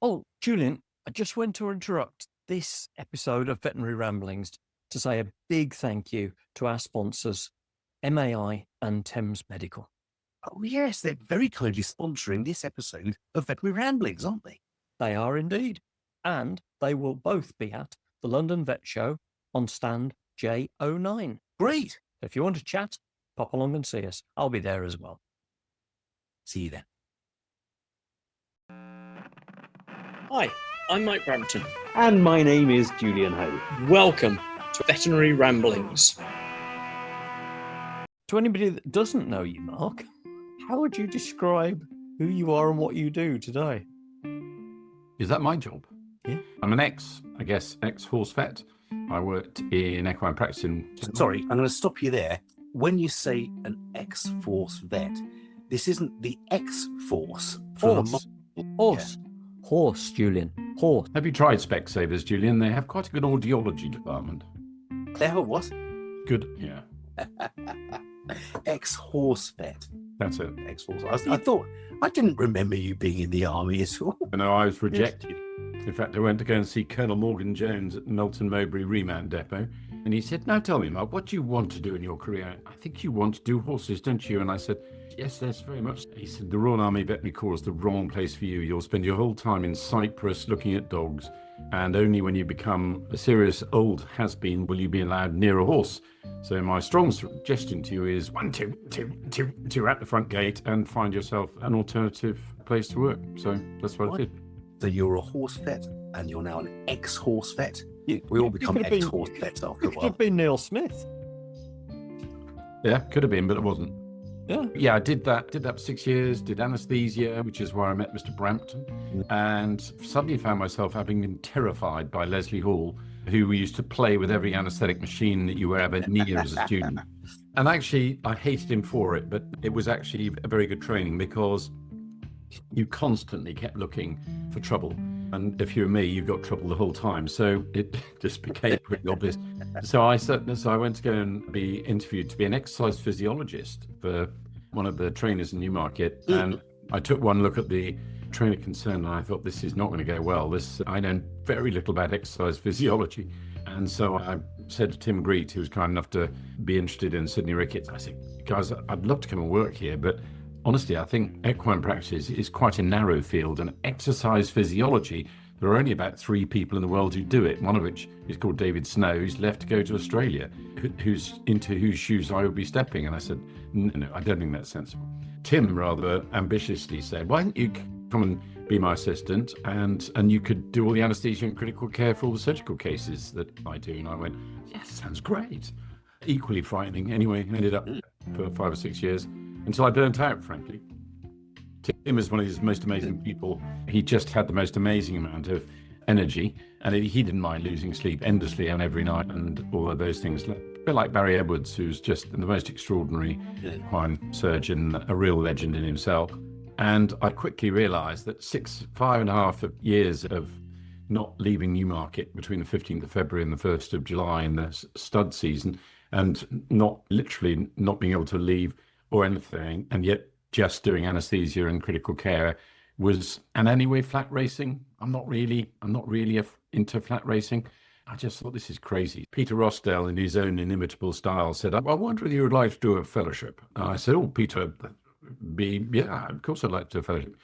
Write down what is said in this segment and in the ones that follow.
Oh, Julian, I just want to interrupt this episode of Veterinary Ramblings to say a big thank you to our sponsors, MAI and Thames Medical. Oh, yes, they're very kindly sponsoring this episode of Veterinary Ramblings, aren't they? They are indeed. And they will both be at the London Vet Show on stand J09. Great. If you want to chat, pop along and see us. I'll be there as well. See you then. Hi, I'm Mike Brampton. And my name is Julian Hoad. Welcome to Veterinary Ramblings. To anybody that doesn't know you, Mark, how would you describe who you are and what you do today? Is that my job? Yeah. I'm an ex-horse vet. I worked in equine practice in... Sorry, I'm going to stop you there. When you say an ex-force vet, this isn't the X-Force. Horse, Julian. Horse. Have you tried Specsavers, Julian? They have quite a good audiology department. They have a what? Good, yeah. Ex-horse vet. That's it. Ex-horse. I didn't remember you being in the army at all. No, I was rejected. In fact, I went to go and see Colonel Morgan Jones at the Melton Mowbray Remand Depot. And he said, now tell me, Mark, what do you want to do in your career? I think you want to do horses, don't you? And I said, yes, that's very much. He said, the Royal Army Veterinary Corps is the wrong place for you. You'll spend your whole time in Cyprus looking at dogs. And only when you become a serious old has-been will you be allowed near a horse. So my strong suggestion to you is 1, 2, 2, 2, 2 at the front gate and find yourself an alternative place to work. So that's what I did. So you're a horse vet and you're now an ex-horse vet? We all become ex-horse vets after a Could while. have been Neil Smith. Yeah, could have been, but it wasn't. Yeah. Yeah, I did that for 6 years, did anaesthesia, which is where I met Mr. Brampton, and suddenly found myself having been terrified by Leslie Hall, who used to play with every anaesthetic machine that you were ever near as a student. And actually, I hated him for it, but it was actually a very good training because you constantly kept looking for trouble. And if you were me, you got trouble the whole time. So it just became pretty obvious. So I went to go and be interviewed to be an exercise physiologist for one of the trainers in Newmarket. And I took one look at the trainer concerned and I thought, this is not going to go well. I know very little about exercise physiology. And so I said to Tim Greet, who was kind enough to be interested in Sydney Ricketts, I said, guys, I'd love to come and work here, but honestly, I think equine practice is quite a narrow field, and exercise physiology, there are only about 3 people in the world who do it, one of which is called David Snow, who's left to go to Australia, into whose shoes I would be stepping. And I said, no, I don't think that's sensible. Tim rather ambitiously said, why don't you come and be my assistant, and you could do all the anaesthesia and critical care for all the surgical cases that I do. And I went, yes, sounds great. Equally frightening. Anyway, ended up for 5 or 6 years, until I burnt out, frankly. Tim is one of these most amazing people. He just had the most amazing amount of energy, and he didn't mind losing sleep endlessly and every night and all of those things. A bit like Barry Edwards, who's just the most extraordinary equine surgeon, a real legend in himself. And I quickly realised that 5.5 years of not leaving Newmarket between the 15th of February and the 1st of July in the stud season, and not being able to leave or anything, and yet just doing anaesthesia and critical care was, and anyway, flat racing. I'm not really into flat racing. I just thought, this is crazy. Peter Rossdale, in his own inimitable style, said, I wonder if you would like to do a fellowship. I said, oh, Peter, yeah, of course I'd like to do a fellowship.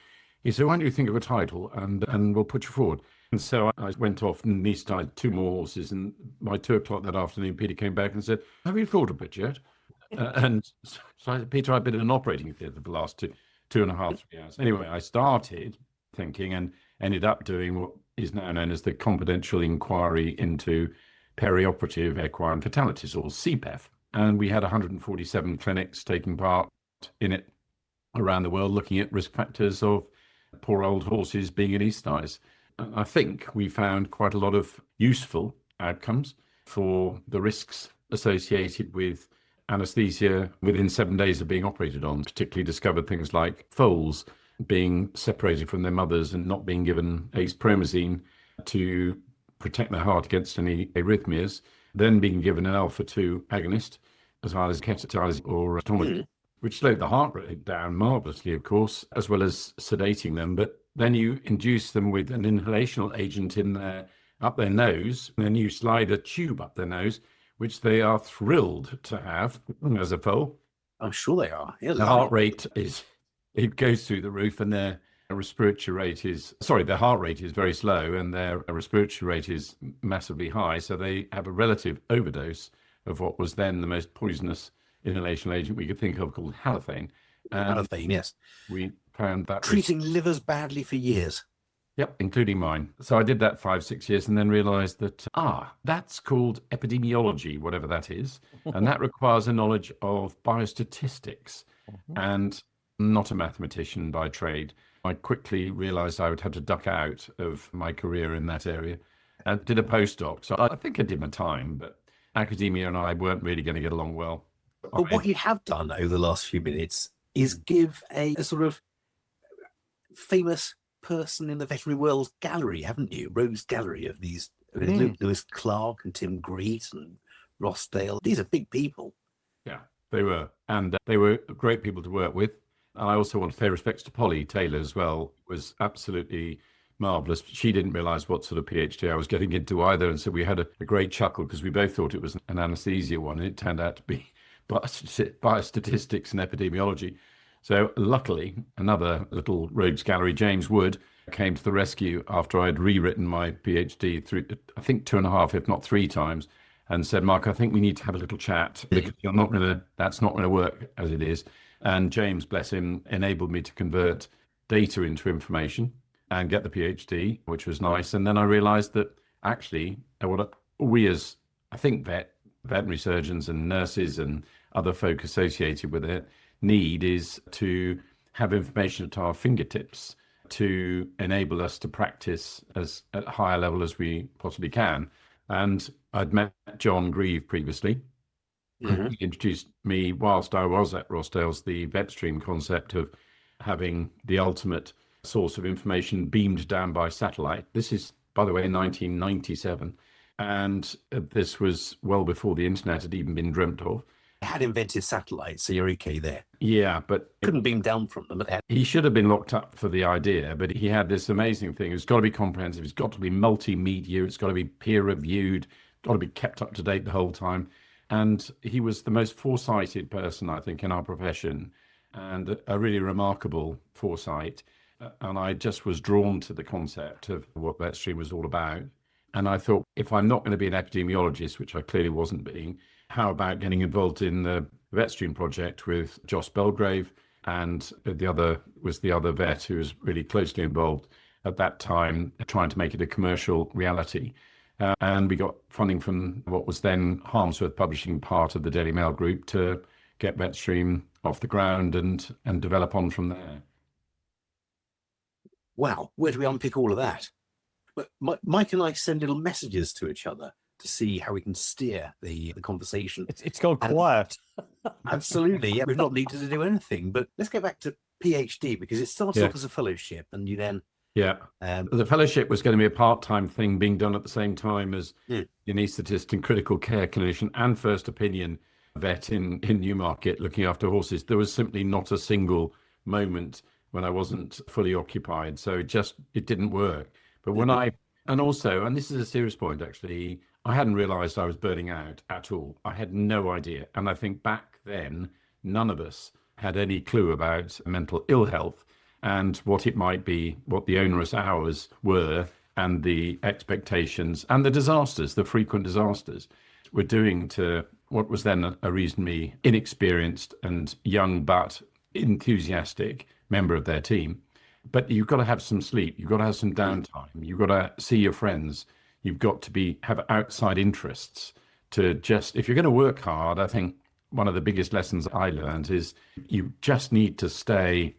He said, why don't you think of a title and we'll put you forward. And so I went off and anaesthetized 2 more horses, and by 2 o'clock that afternoon, Peter came back and said, have you thought of it yet? And so I said, Peter, I've been in an operating theatre for the last 2.5, 3 hours. Anyway, I started thinking and ended up doing what is now known as the Confidential Inquiry into Perioperative Equine Fatalities, or CPEF. And we had 147 clinics taking part in it around the world, looking at risk factors of poor old horses being anaesthetised. I think we found quite a lot of useful outcomes for the risks associated with anaesthesia within 7 days of being operated on. Particularly discovered things like foals being separated from their mothers and not being given acepromazine to protect their heart against any arrhythmias, then being given an alpha-2 agonist, as well as ketatizing or stomach, which slowed the heart rate down marvelously, of course, as well as sedating them. But then you induce them with an inhalational agent up their nose, and then you slide a tube up their nose, which they are thrilled to have as a foal. I'm sure they are. Yeah, The heart rate it goes through the roof, and their heart rate is very slow, and their respiratory rate is massively high. So they have a relative overdose of what was then the most poisonous inhalational agent we could think of, called halothane. Halothane, yes. We found that treating livers badly for years. Yep, including mine. So I did that 5-6 years, and then realized that, that's called epidemiology, whatever that is. And that requires a knowledge of biostatistics, and not a mathematician by trade. I quickly realized I would have to duck out of my career in that area and did a postdoc. So I think I did my time, but academia and I weren't really going to get along well. But what you have done over the last few minutes is give a sort of famous person in the veterinary world gallery, haven't you? Rose gallery of these Lewis Clark and Tim Greet and Ross Dale. These are big people. Yeah, they were. And they were great people to work with. I also want to pay respects to Polly Taylor as well. Was absolutely marvelous. She didn't realize what sort of PhD I was getting into either. And so we had a great chuckle because we both thought it was an anesthesia one, and it turned out to be biostatistics and epidemiology. So luckily, another little rogues gallery, James Wood, came to the rescue after I'd rewritten my PhD through, I think, 2.5, if not 3 times, and said, Mark, I think we need to have a little chat because that's not going to work as it is. And James, bless him, enabled me to convert data into information and get the PhD, which was nice. And then I realized that actually what we as, I think, veterinary surgeons and nurses and other folk associated with it need is to have information at our fingertips to enable us to practice as at a higher level as we possibly can. And I'd met John Grieve previously. He introduced me whilst I was at Rossdale's, the Vetstream concept of having the ultimate source of information beamed down by satellite. This is, by the way, in 1997. And this was well before the internet had even been dreamt of. Had invented satellites, so you're okay there. Yeah, but couldn't beam down from them. He should have been locked up for the idea, but he had this amazing thing. It's got to be comprehensive. It's got to be multimedia. It's got to be peer reviewed. Got to be kept up to date the whole time. And he was the most foresighted person, I think, in our profession, and a really remarkable foresight. And I just was drawn to the concept of what Vetstream was all about. And I thought, if I'm not going to be an epidemiologist, which I clearly wasn't being, how about getting involved in the Vetstream project with Joss Belgrave, and the other vet who was really closely involved at that time, trying to make it a commercial reality. And we got funding from what was then Harmsworth Publishing, part of the Daily Mail Group, to get Vetstream off the ground and develop on from there. Wow, where do we unpick all of that? Mike and I send little messages to each other to see how we can steer the conversation. It's gone quiet. Absolutely, yeah. We've not needed to do anything. But let's get back to PhD, because it starts off as a fellowship, and you then... Yeah, the fellowship was going to be a part-time thing being done at the same time as the anaesthetist and critical care clinician and first opinion vet in Newmarket looking after horses. There was simply not a single moment when I wasn't fully occupied. So it didn't work. But when and this is a serious point, actually, I hadn't realized I was burning out at all. I had no idea. And I think back then, none of us had any clue about mental ill health and what it might be, what the onerous hours were, and the expectations and the frequent disasters were doing to what was then a reasonably inexperienced and young but enthusiastic member of their team. But you've got to have some sleep. You've got to have some downtime. You've got to see your friends. You've got to have outside interests to if you're going to work hard, I think one of the biggest lessons I learned is you just need to stay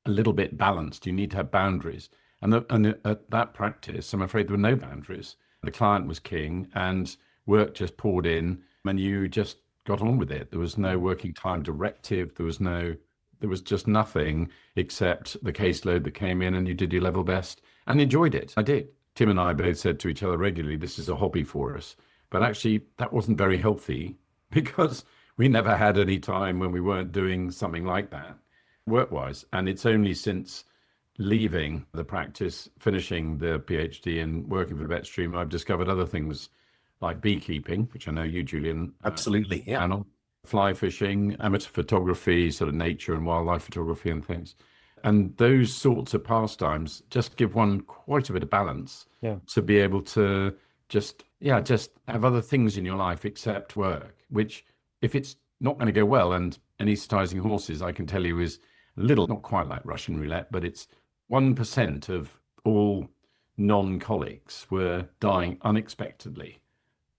a little bit balanced. You need to have boundaries. And at that practice, I'm afraid there were no boundaries. The client was king and work just poured in and you just got on with it. There was no working time directive. There was just nothing except the caseload that came in, and you did your level best and enjoyed it. I did. Tim and I both said to each other regularly, this is a hobby for us. But actually, that wasn't very healthy because we never had any time when we weren't doing something like that work-wise. And it's only since leaving the practice, finishing the PhD and working for Vetstream, I've discovered other things like beekeeping, which I know you, Julian, Absolutely, yeah. channel, fly fishing, amateur photography, sort of nature and wildlife photography and things. And those sorts of pastimes just give one quite a bit of balance to be able to just have other things in your life except work, which if it's not going to go well, and anesthetizing horses, I can tell you, is a little, not quite like Russian roulette, but it's 1% of all non-colics were dying unexpectedly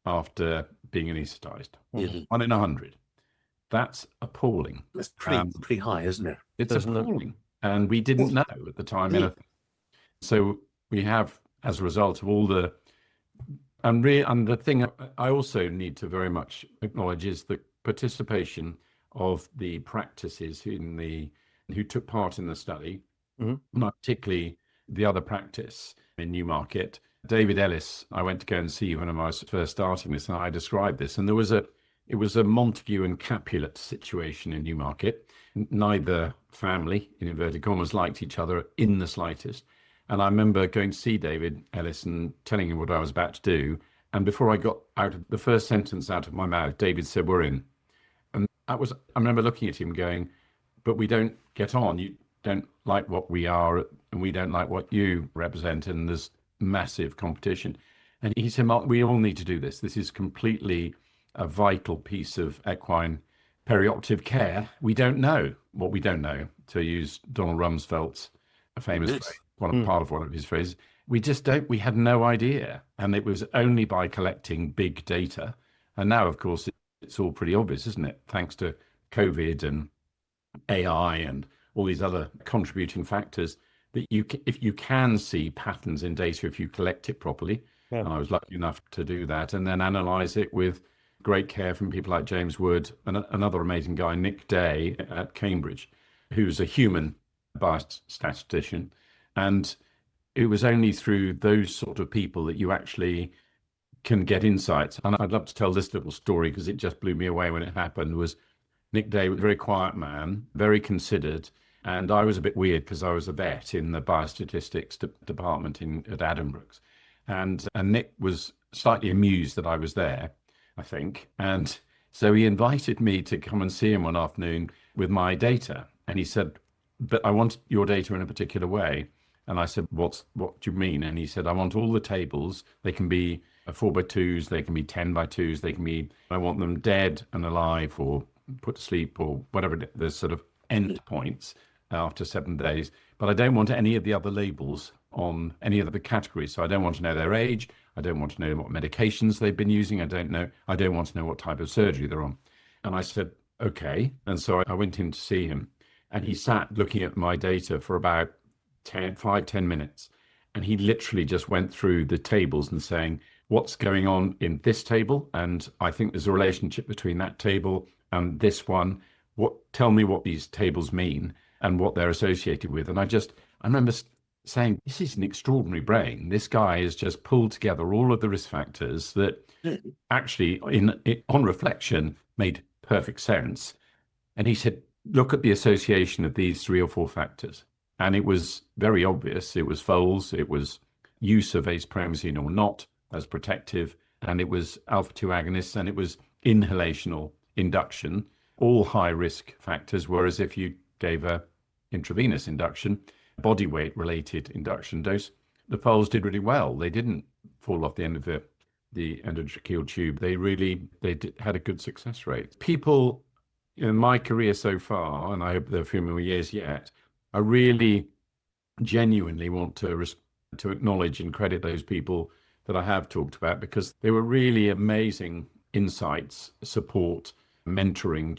after being anesthetized. 1 in 100. That's appalling. That's pretty high, isn't it? It's appalling. And we didn't know at the time anything. So we have, as a result of all the, and the thing I also need to very much acknowledge is the participation of the practices who took part in the study, not particularly the other practice in Newmarket. David Ellis, I went to go and see when I was first starting this, and I described this, and it was a Montague and Capulet situation in Newmarket. Neither family, in inverted commas, liked each other in the slightest. And I remember going to see David Ellis and telling him what I was about to do. And before I got out of the first sentence out of my mouth, David said, "We're in." And I remember looking at him going, "But we don't get on. You don't like what we are, and we don't like what you represent. And there's massive competition." And he said, "Mark, we all need to do this. This is completely a vital piece of equine perioperative care. We don't know what we don't know," to use Donald Rumsfeld's famous phrase, part of one of his phrases. We just don't, we had no idea. And it was only by collecting big data. And now, of course, it's all pretty obvious, isn't it? Thanks to COVID and AI and all these other contributing factors, that if you can see patterns in data, if you collect it properly, and I was lucky enough to do that, and then analyze it with great care from people like James Wood and another amazing guy, Nick Day at Cambridge, who's a human biased statistician. And it was only through those sort of people that you actually can get insights. And I'd love to tell this little story because it just blew me away when it happened. Was Nick Day, a very quiet man, very considered. And I was a bit weird because I was a vet in the biostatistics department at Addenbrooke's. And Nick was slightly amused that I was there, I think. And so he invited me to come and see him one afternoon with my data. And he said, "But I want your data in a particular way." And I said, what do you mean? And he said, "I want all the tables. They can be 4x2s, they can be 10x2s, I want them dead and alive or put to sleep or whatever. There's sort of end points after 7 days. But I don't want any of the other labels on any of the categories. So I don't want to know their age. I don't want to know what medications they've been using. I don't want to know what type of surgery they're on." And I said, "Okay." And so I went in to see him, and he sat looking at my data for about 5-10 minutes. And he literally just went through the tables and saying, "What's going on in this table? And I think there's a relationship between that table and this one. Tell me what these tables mean and what they're associated with." And I remember saying, "This is an extraordinary brain. This guy has just pulled together all of the risk factors that actually, on reflection, made perfect sense." And he said, "Look at the association of these 3 or 4 factors." And it was very obvious. It was foals, it was use of acepromazine or not as protective, and it was alpha-2 agonists, and it was inhalational induction, all high-risk factors, whereas if you gave a intravenous induction, body weight related induction dose, the foals did really well. They didn't fall off the end of the endotracheal tube. They had a good success rate. People in my career so far, and I hope there are a few more years yet, I really genuinely want to acknowledge and credit those people that I have talked about, because they were really amazing insights, support, mentoring,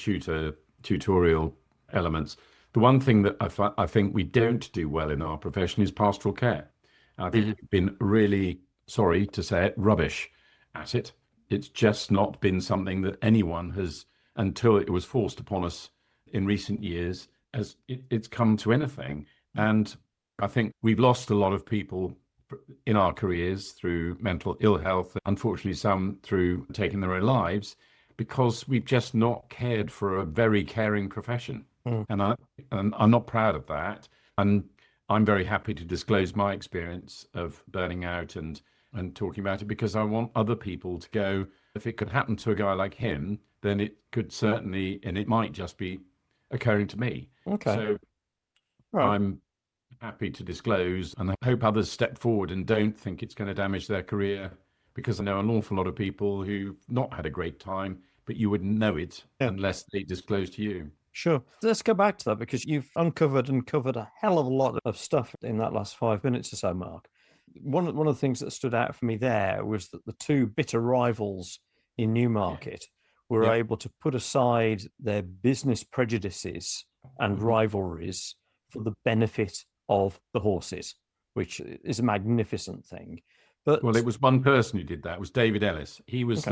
tutorial elements. The one thing that I think we don't do well in our profession is pastoral care. I think we've been really, sorry to say it, rubbish at it. It's just not been something that anyone has, until it was forced upon us in recent years, as it's come to anything. And I think we've lost a lot of people in our careers through mental ill health, unfortunately some through taking their own lives, because we've just not cared for a very caring profession. And I'm not proud of that. And I'm very happy to disclose my experience of burning out and talking about it, because I want other people to go, if it could happen to a guy like him, then it could certainly, and it might just be occurring to me. Okay. So Right. I'm happy to disclose, and I hope others step forward and don't think it's going to damage their career, because I know an awful lot of people who've not had a great time, but you wouldn't know it unless they disclose to you. Sure. Let's go back to that, because you've uncovered and covered a hell of a lot of stuff in that last 5 minutes or so, Mark. One of the things that stood out for me there was that the two bitter rivals in Newmarket were able to put aside their business prejudices and rivalries for the benefit of the horses, which is a magnificent thing. But well, it was one person who did that. It was David Ellis. He was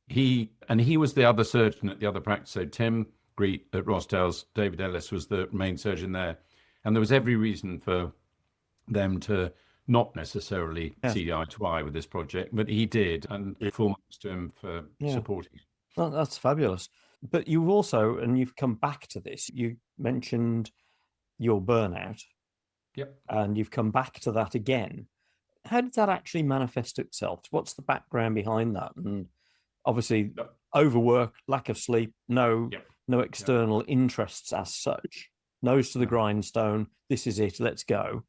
he was the other surgeon at the other practice. So Tim Greet at Rossdale's, David Ellis was the main surgeon there, and there was every reason for them to not necessarily see eye to eye with this project, but he did, and full marks to him for supporting it. Well, that's fabulous. But you've also, and you've come back to this, you mentioned your burnout. Yep. And you've come back to that again. How did that actually manifest itself? What's the background behind that? And obviously, overwork, lack of sleep, no external interests as such. Nose to the grindstone. This is it. Let's go.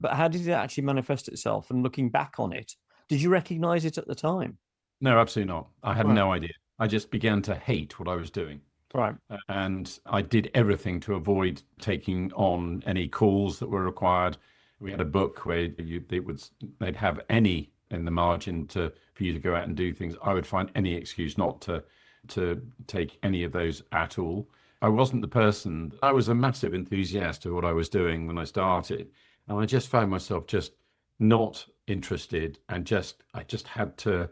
But how did it actually manifest itself? And looking back on it, did you recognize it at the time? No, absolutely not. I had no idea. I just began to hate what I was doing. Right. And I did everything to avoid taking on any calls that were required. We had a book where they'd have any in the margin for you to go out and do things. I would find any excuse not to take any of those at all. I wasn't the person. I was a massive enthusiast of what I was doing when I started, and I just found myself just not interested, and I just had to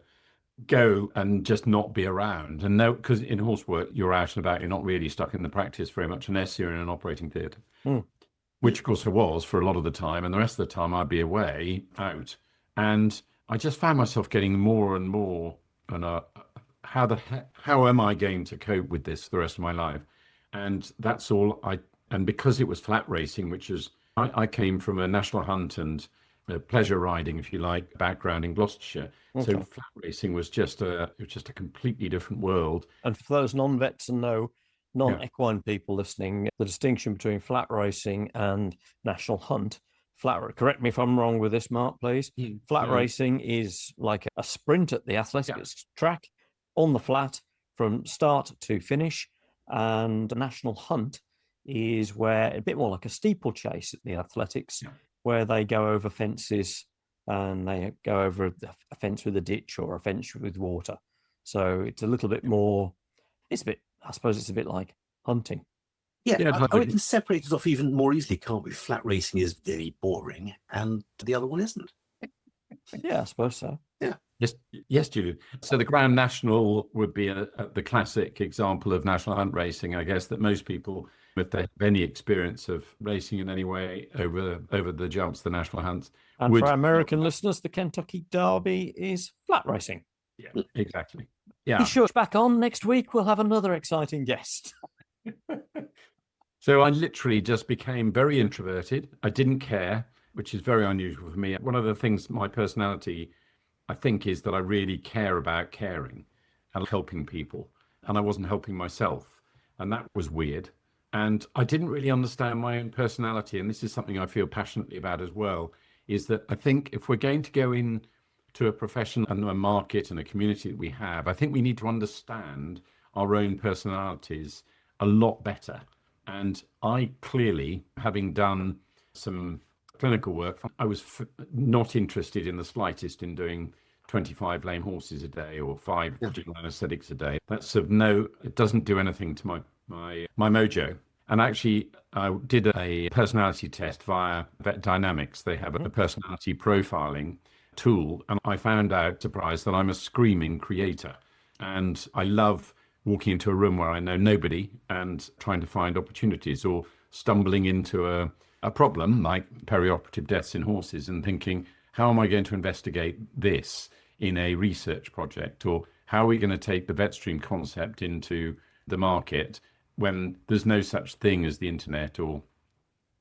go and just not be around. And no, because in horse work, you're out and about, you're not really stuck in the practice very much unless you're in an operating theatre, which of course I was for a lot of the time. And the rest of the time I'd be away, out. And I just found myself getting more and more, and how am I going to cope with this for the rest of my life? And that's all and because it was flat racing, which is, I came from a national hunt and pleasure riding, if you like, background in Gloucestershire. So flat racing was just a completely different world. And for those non-vets and non-equine people listening, the distinction between flat racing and national hunt, correct me if I'm wrong with this, Mark, please. Flat racing is like a sprint at the athletics track on the flat from start to finish. And a national hunt is where a bit more like a steeplechase at the athletics, where they go over fences and they go over a fence with a ditch or a fence with water. So it's a little bit more, I suppose it's a bit like hunting. Yeah, we can separate it off even more easily, can't we? Flat racing is very boring and the other one isn't. Yeah, I suppose so. Yeah. Yes, Julian. So the Grand National would be the classic example of national hunt racing, I guess, that most people, if they have any experience of racing in any way over the jumps, the national hunts. And for our American listeners, the Kentucky Derby is flat racing. Yeah, exactly. Yeah. Be sure back on next week. We'll have another exciting guest. So I literally just became very introverted. I didn't care, which is very unusual for me. One of the things, my personality, I think, is that I really care about caring and helping people. And I wasn't helping myself. And that was weird. And I didn't really understand my own personality. And this is something I feel passionately about as well, is that I think if we're going to go in to a profession and a market and a community that we have, I think we need to understand our own personalities a lot better. And I clearly, having done some clinical work, I was not interested in the slightest in doing 25 lame horses a day or 5 general anaesthetics a day. That's it doesn't do anything to my mojo. And actually, I did a personality test via Vet Dynamics. They have a personality profiling tool. And I found out, surprised, that I'm a screaming creator. And I love walking into a room where I know nobody and trying to find opportunities, or stumbling into a problem like perioperative deaths in horses and thinking, how am I going to investigate this in a research project? Or how are we going to take the Vetstream concept into the market when there's no such thing as the internet or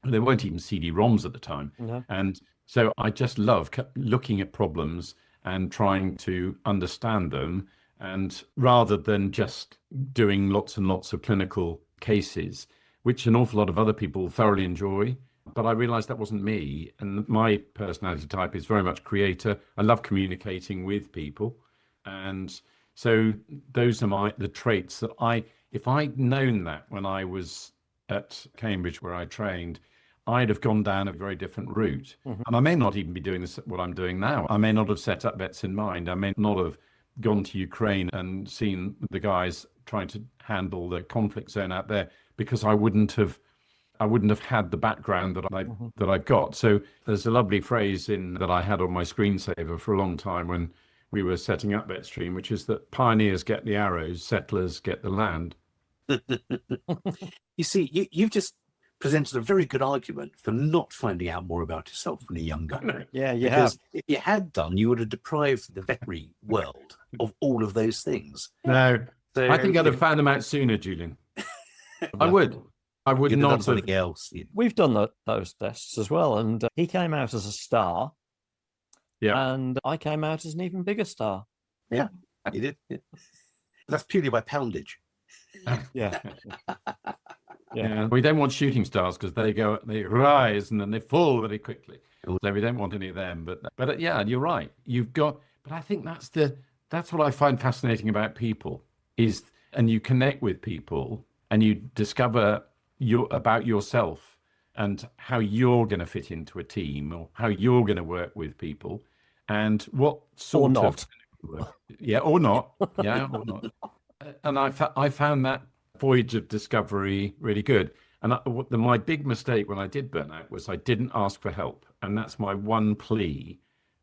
There weren't even CD-ROMs at the time. No. And so I just love looking at problems and trying to understand them. And rather than just doing lots and lots of clinical cases, which an awful lot of other people thoroughly enjoy, but I realized that wasn't me. And my personality type is very much creator. I love communicating with people. And so those are the traits that if I'd known that when I was at Cambridge where I trained, I'd have gone down a very different route. Mm-hmm. And I may not even be doing what I'm doing now. I may not have set up Vets in Mind. I may not have gone to Ukraine and seen the guys trying to handle the conflict zone out there, because I wouldn't have had the background that I've got. So there's a lovely phrase that I had on my screensaver for a long time when we were setting up Vetstream, which is that pioneers get the arrows, settlers get the land. You see, you've just presented a very good argument for not finding out more about yourself when you're younger. Yeah, you because have. if you had done, you would have deprived the veterinary world of all of those things. No, So, I think I'd have found them out sooner, Julian. I would you'd not done have. something else. We've done those tests as well, and he came out as a star. Yeah. And I came out as an even bigger star. Yeah, you did. Yeah. That's purely by poundage. Yeah. Yeah, we don't want shooting stars because they rise and then they fall very quickly. So we don't want any of them. But yeah, you're right. But I think that's what I find fascinating about people and you connect with people and you discover about yourself and how you're going to fit into a team or how you're going to work with people and what sort of yeah or not or not. And I found that voyage of discovery really good. And my big mistake when I did Burnout was I didn't ask for help. And that's my one plea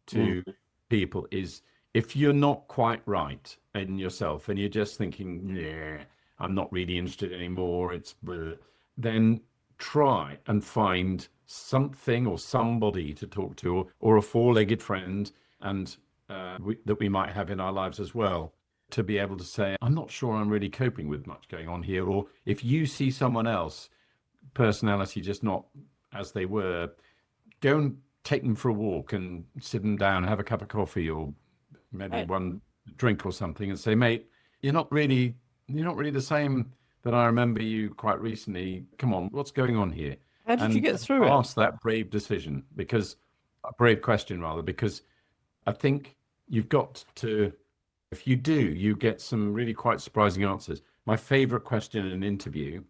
to people is if you're not quite right in yourself and you're just thinking, yeah, I'm not really interested anymore, then try and find something or somebody to talk to or a four-legged friend and that we might have in our lives as well, to be able to say, I'm not sure I'm really coping with much going on here. Or if you see someone else, personality just not as they were, go and take them for a walk and sit them down, have a cup of coffee or maybe one drink or something and say, mate, you're not really the same that I remember you quite recently. Come on, what's going on here? How did you get through it? Ask that brave question, because I think you've got to, if you do, you get some really quite surprising answers. My favorite question in an interview,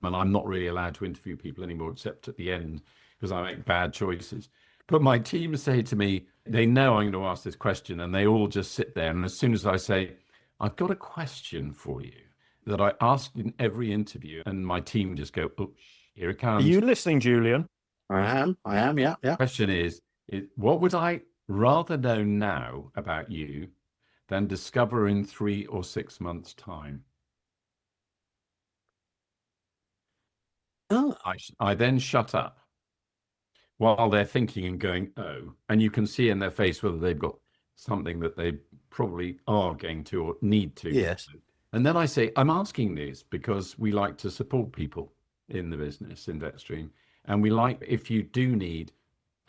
and I'm not really allowed to interview people anymore except at the end because I make bad choices. But my team say to me, they know I'm going to ask this question and they all just sit there. And as soon as I say, I've got a question for you that I ask in every interview, and my team just go, oh, here it comes. Are you listening, Julian? I am, yeah. The question is, what would I rather know now about you than discover in 3 or 6 months' time? Oh. I then shut up while they're thinking and going, oh, and you can see in their face whether they've got something that they probably are going to or need to. Yes. And then I say, I'm asking this because we like to support people in the business in Vetstream. And we like, if you do need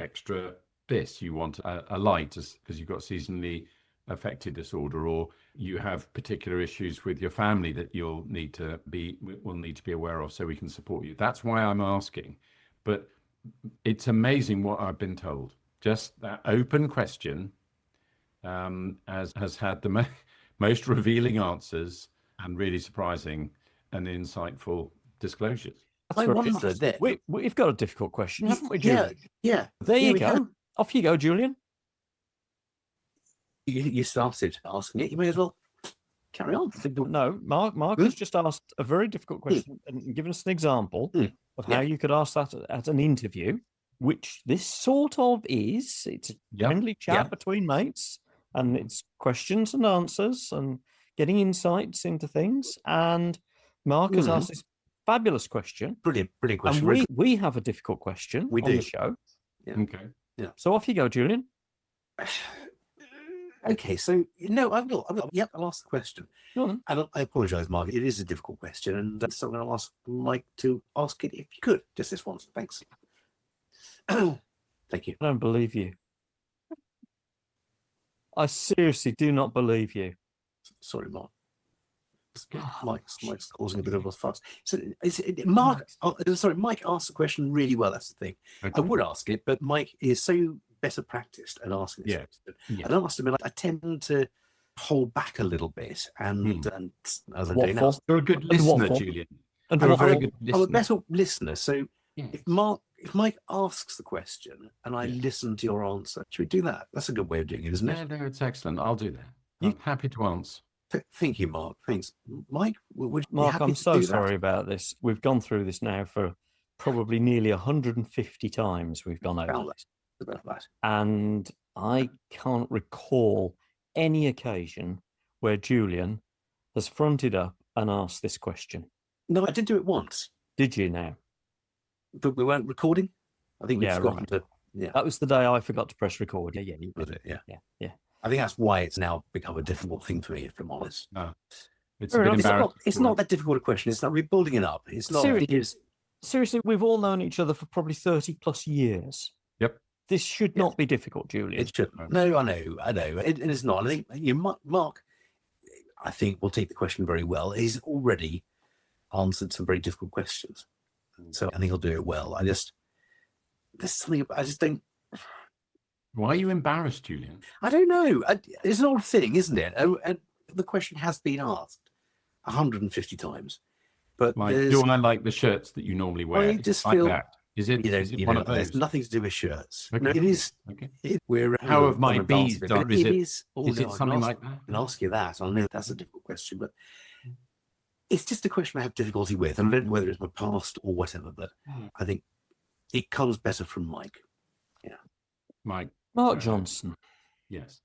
extra this, you want a light because you've got seasonally affected disorder, or you have particular issues with your family that will need to be aware of, so we can support you. That's why I'm asking. But it's amazing what I've been told. Just that open question has had the most revealing answers and really surprising and insightful disclosures. I wonder then. We've got a difficult question, haven't we, Julian? Yeah. There you go. Off you go, Julian. You started asking it. You may as well carry on. No, Mark has just asked a very difficult question and given us an example of how you could ask that at an interview, which this sort of is. It's a friendly chat between mates, and it's questions and answers and getting insights into things. And Mark has asked this fabulous question. Brilliant question. And we have a difficult question on the show. Yeah. Okay. Yeah. So off you go, Julian. Okay, so no, I will. Yep, I'll ask the question. Go on. And I apologise, Mark. It is a difficult question, and so I'm going to ask Mike to ask it if you could, just this once. Thanks. Thank you. I don't believe you. I seriously do not believe you. Sorry, Mark. Mike's causing a bit of a fuss. So, Mark? Sorry, Mike asked the question really well. That's the thing. Okay. I would ask it, but Mike is so better practiced at asking this question. Yeah. And I must admit, I tend to hold back a little bit, and as I'm doing now, Waffle. You're a good And listener, waffle. Julian. And You're a waffle. very good listener. I'm a better listener. So Yes. if Mike asks the question and I listen to your answer, should we do that? That's a good way of doing it, isn't it? No, it's excellent. I'll do that. I'm happy to answer. Thank you, Mark. Thanks, Mike. Would you be Mark, happy I'm to so do that? sorry about this. We've gone through this now for probably nearly 150 times. We've gone over this. About that. And I can't recall any occasion where Julian has fronted up and asked this question. No, I did do it once, Did you now? but we weren't recording. I think we've Yeah, forgotten right. to. Yeah, That was the day I forgot to press record. Yeah, you did it. Yeah. yeah. I think that's why it's now become a difficult thing for me, if I'm honest. No, it's Fair a bit enough. embarrassing. It's not that difficult a question. It's not. We're building it up. It's not. Seriously. Seriously, we've all known each other for probably 30 plus years. Yep. This should not be difficult, Julian. It shouldn't. No, I know. It is not. I think Mark, I think, will take the question very well. He's already answered some very difficult questions, so I think he'll do it well. There's something I just don't. Why are you embarrassed, Julian? I don't know. It's an odd thing, isn't it? And the question has been asked 150 times, but Like, do I like the shirts that you normally wear? I just Like feel- that. Is it? Is it one of there's those? nothing to do with shirts. Okay. No, it is. Okay. We're How have my on the dance bees bit, done? but Is it it- is. Oh, Is no, it I can something ask- like that? I can ask you that. I know that's a difficult question, but it's just a question I have difficulty with. And I don't know whether it's my past or whatever, but I think it comes better from Mike. Mike, Mark Johnston, yes.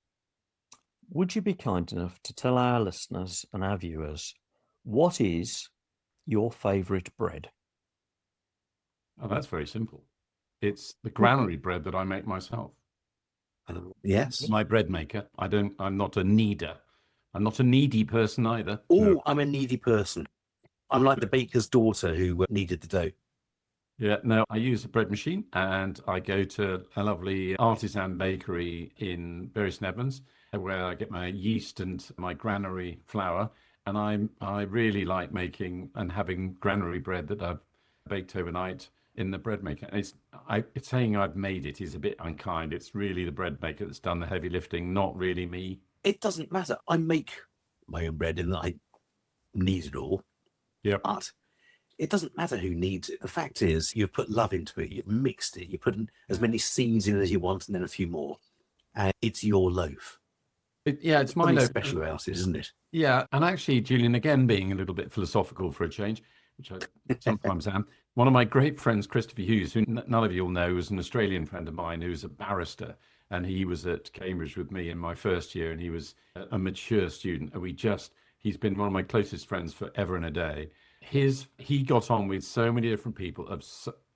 would you be kind enough to tell our listeners and our viewers what is your favourite bread? Oh, that's very simple. It's the granary bread that I make myself. Yes. My bread maker. I'm not a kneader. I'm not a needy person either. Oh, No. I'm a needy person. I'm like the baker's daughter who needed the dough. Yeah, no, I use a bread machine and I go to a lovely artisan bakery in Bury St Edmunds where I get my yeast and my granary flour. And I really like making and having granary bread that I've baked overnight in the bread maker. And it's saying I've made it is a bit unkind. It's really the bread maker that's done the heavy lifting, not really me. It doesn't matter. I make my own bread and I knead it all. Yeah. But it doesn't matter who needs it. The fact is, you've put love into it. You've mixed it. You put as many seeds in as you want, and then a few more, and it's your loaf. It's my Something loaf. special about it, isn't it? Yeah, and actually, Julian, again, being a little bit philosophical for a change, which I sometimes am. One of my great friends, Christopher Hughes, who none of you will know, is an Australian friend of mine who's a barrister, and he was at Cambridge with me in my first year, and he was a mature student. And he's been one of my closest friends forever and a day. He got on with so many different people of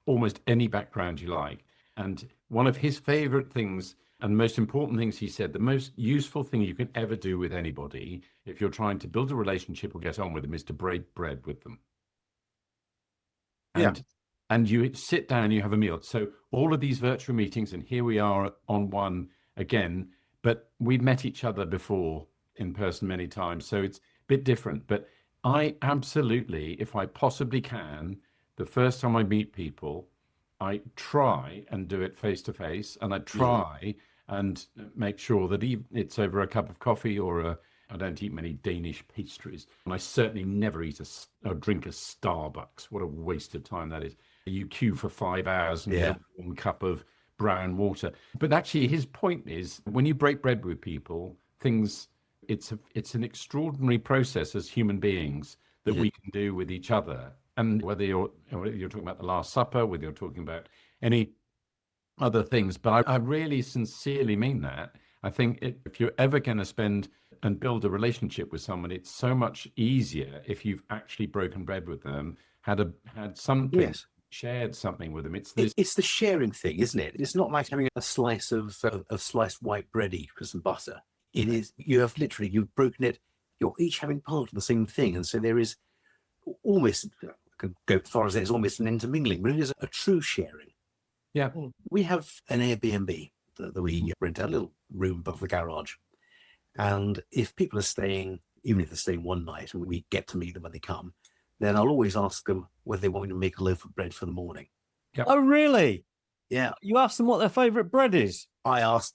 almost any background you like. And one of his favorite things and most important things he said, the most useful thing you can ever do with anybody, if you're trying to build a relationship or get on with them, is to break bread with them. And you sit down, you have a meal. So all of these virtual meetings, and here we are on one again, but we've met each other before in person many times. So it's a bit different. But I absolutely, if I possibly can, the first time I meet people, I try and do it face to face, and I try and make sure that it's over a cup of coffee or I don't eat many Danish pastries, and I certainly never eat or drink a Starbucks. What a waste of time that is. You queue for 5 hours and get 1 cup of brown water. But actually, his point is, when you break bread with people, it's an extraordinary process as human beings that we can do with each other. And whether you're talking about the Last Supper, whether you're talking about any other things, but I really sincerely mean that. I think if you're ever going to spend and build a relationship with someone, it's so much easier if you've actually broken bread with them, had something, shared something with them. It's the sharing thing, isn't it? It's not like having a slice of sliced white bready for some butter. It is, you've broken it, you're each having part of the same thing. And so there is almost, I could go as far as there's almost an intermingling, but it is a true sharing. Yeah. We have an Airbnb that we rent a little room above the garage. And if people are staying, even if they're staying one night and we get to meet them when they come, then I'll always ask them whether they want me to make a loaf of bread for the morning. Yep. Oh, really? Yeah. You ask them what their favourite bread is? I ask,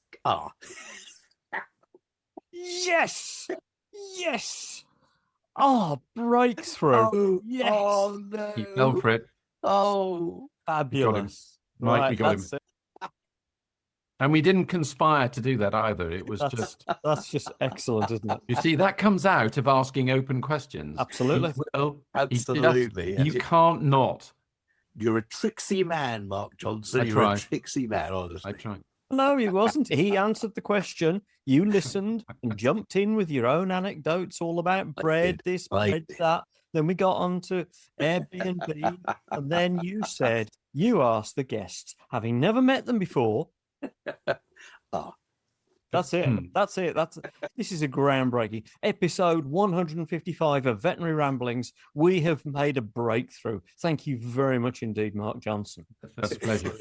Yes! Yes! Oh, breakthrough. Oh, yes! oh no. He fell for it. Oh, Fabulous. Mike, we got him. that's it. And we didn't conspire to do that either. It was just, That's just excellent, isn't it? you see, that comes out of asking open questions. Absolutely. Well, absolutely. you can't not. You're a tricksy man, Mark Johnston. I You're try. a tricksy man, honestly. I try. No, he wasn't. He answered the question. You listened and jumped in with your own anecdotes all about bread, this, bread, that. Then we got on to Airbnb. And then you said, you asked the guests, having never met them before. Oh. That's it. That's it. This is a groundbreaking episode 155 of Veterinary Ramblings. We have made a breakthrough. Thank you very much indeed, Mark Johnston. That's a pleasure.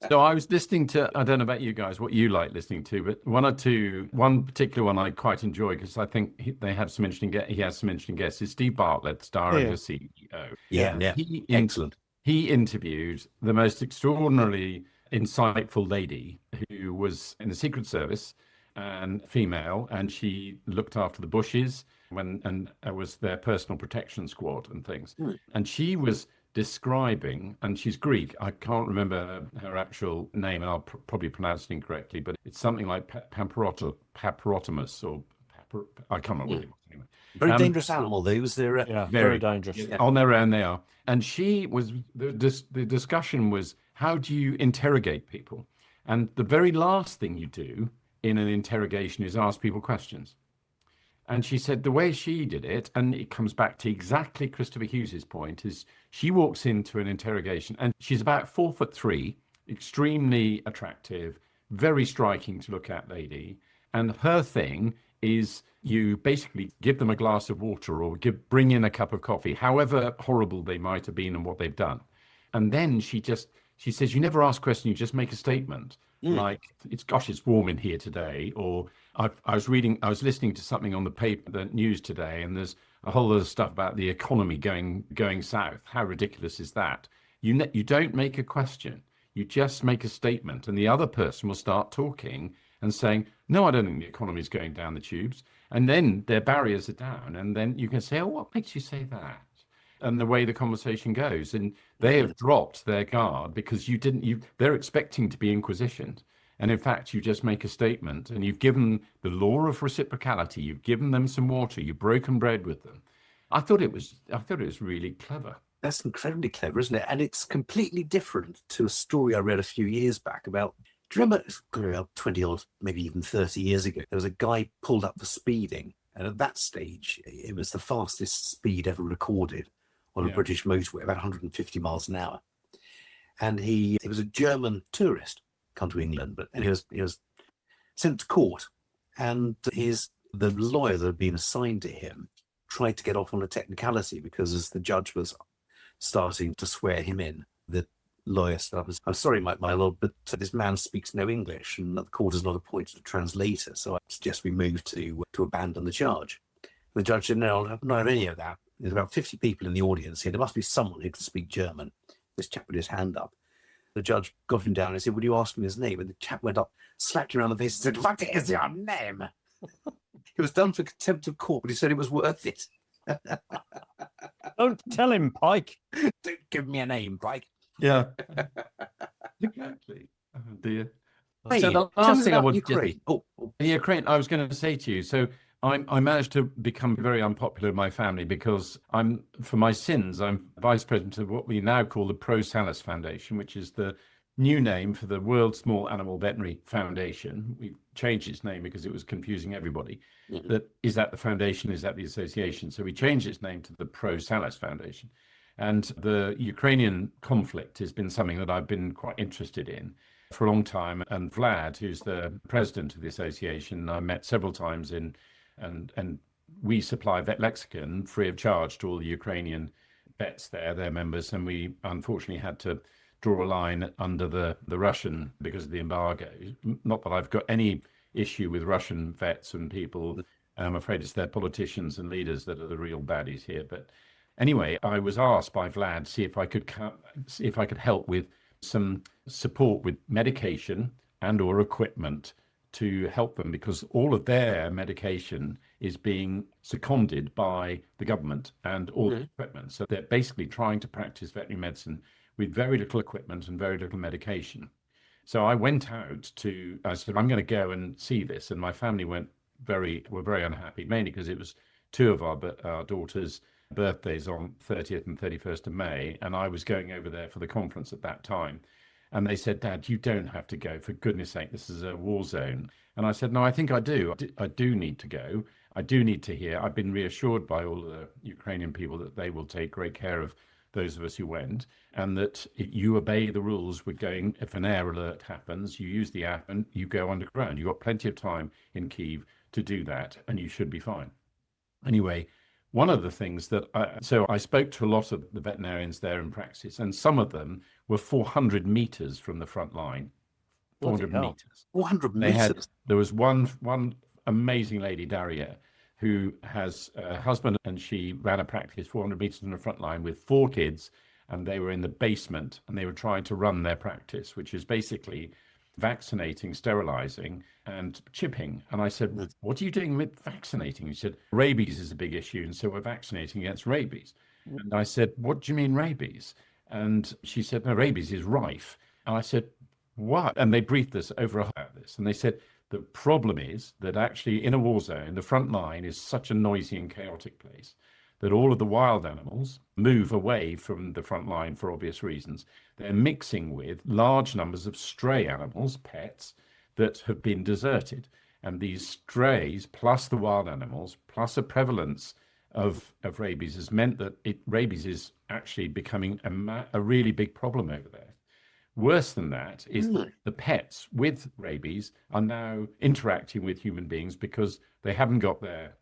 So I was listening to, I don't know about you guys, what you like listening to, but one particular one I quite enjoy because I think he has some interesting guests is Steve Bartlett, director CEO. Yeah. Excellent. He interviewed the most extraordinarily insightful lady who was in the Secret Service and female, and she looked after the bushes and was their personal protection squad and things. And she was describing, and she's Greek, I can't remember her actual name, and I'll probably pronounce it incorrectly, but it's something like Paparotomus, or I can't remember what it was anyway. Very dangerous animal, though. Was there? Very dangerous. Yeah. On their own, they are. And she was the discussion was, how do you interrogate people? And the very last thing you do in an interrogation is ask people questions. And she said the way she did it, and it comes back to exactly Christopher Hughes's point, is she walks into an interrogation and she's about 4'3", extremely attractive, very striking to look at lady. And her thing is you basically give them a glass of water or bring in a cup of coffee, however horrible they might have been and what they've done. And then she says, you never ask questions, you just make a statement. Like, it's warm in here today. Or I was listening to something on the news today, and there's a whole lot of stuff about the economy going south. How ridiculous is that? You don't make a question, you just make a statement, and the other person will start talking and saying, no, I don't think the economy is going down the tubes. And then their barriers are down, and then you can say, oh, what makes you say that? And the way the conversation goes, and they have dropped their guard because they're expecting to be inquisitioned. And in fact, you just make a statement and you've given the law of reciprocality, you've given them some water, you've broken bread with them. I thought it was really clever. That's incredibly clever, isn't it? And it's completely different to a story I read a few years back about, do you remember, it's about 20 or maybe even 30 years ago, there was a guy pulled up for speeding. And at that stage, it was the fastest speed ever recorded on a British motorway, about 150 miles an hour. And he was a German tourist, come to England, but and he was sent to court. And the lawyer that had been assigned to him tried to get off on a technicality because as the judge was starting to swear him in, the lawyer said, I'm sorry, my lord, but this man speaks no English and the court has not appointed a translator, so I suggest we move to abandon the charge. The judge said, no, I'll not have any of that. There's about 50 people in the audience here. There must be someone who can speak German. This chap put his hand up. The judge got him down and said, would you ask him his name? And the chap went up, slapped him around the face and said, what is your name? It was done for contempt of court, but he said it was worth it. Don't tell him, Pike. Don't give me a name, Pike. Yeah. Exactly. Oh, dear. Hey, so the tell last us thing I about would Ukraine. Ukraine, I was going to say to you, so I managed to become very unpopular in my family because for my sins, I'm vice president of what we now call the Pro Salus Foundation, which is the new name for the World Small Animal Veterinary Foundation. We changed its name because it was confusing everybody. Is that the foundation? Is that the association? So we changed its name to the Pro Salus Foundation. And the Ukrainian conflict has been something that I've been quite interested in. for a long time. And Vlad, who's the president of the association, I met several times and we supply Vet Lexicon free of charge to all the Ukrainian vets there, their members. And we unfortunately had to draw a line under the Russian because of the embargo. Not that I've got any issue with Russian vets and people. I'm afraid it's their politicians and leaders that are the real baddies here. But anyway, I was asked by Vlad to see if I could help with some support with medication and or equipment to help them, because all of their medication is being seconded by the government and all the equipment. So they're basically trying to practice veterinary medicine with very little equipment and very little medication. So I went out I said, I'm going to go and see this. And my family were very unhappy, mainly because it was two of our daughters' birthdays on 30th and 31st of May. And I was going over there for the conference at that time. And they said, Dad, you don't have to go. For goodness sake, this is a war zone. And I said, no, I think I do. I do need to go. I do need to hear. I've been reassured by all the Ukrainian people that they will take great care of those of us who went, and that you obey the rules. We're going, if an air alert happens, you use the app and you go underground. You've got plenty of time in Kyiv to do that, and you should be fine. Anyway, one of the things that I spoke to a lot of the veterinarians there in practice, and some of them were 400 meters from the front line. 400 meters. 400 meters. There was one amazing lady, Daria, who has a husband, and she ran a practice 400 meters from the front line with 4 kids, and they were in the basement and they were trying to run their practice, which is basically vaccinating, sterilizing, and chipping. And I said, what are you doing with vaccinating? He said, rabies is a big issue, and so we're vaccinating against rabies. And I said, what do you mean rabies? And she said, no, rabies is rife. And I said, what? And they briefed us over about this, and they said, the problem is that actually in a war zone, the front line is such a noisy and chaotic place that all of the wild animals move away from the front line for obvious reasons. They're mixing with large numbers of stray animals, pets, that have been deserted. And these strays, plus the wild animals, plus a prevalence of rabies, has meant that rabies is actually becoming a really big problem over there. Worse than that is that the pets with rabies are now interacting with human beings because they haven't got their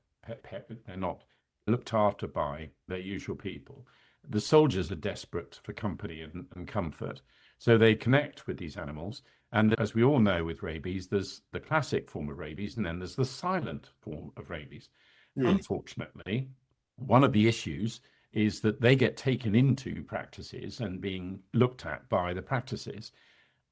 pet, they're not looked after by their usual people. The soldiers are desperate for company and comfort, so they connect with these animals. And as we all know with rabies, there's the classic form of rabies, and then there's the silent form of rabies. Unfortunately, one of the issues is that they get taken into practices and being looked at by the practices.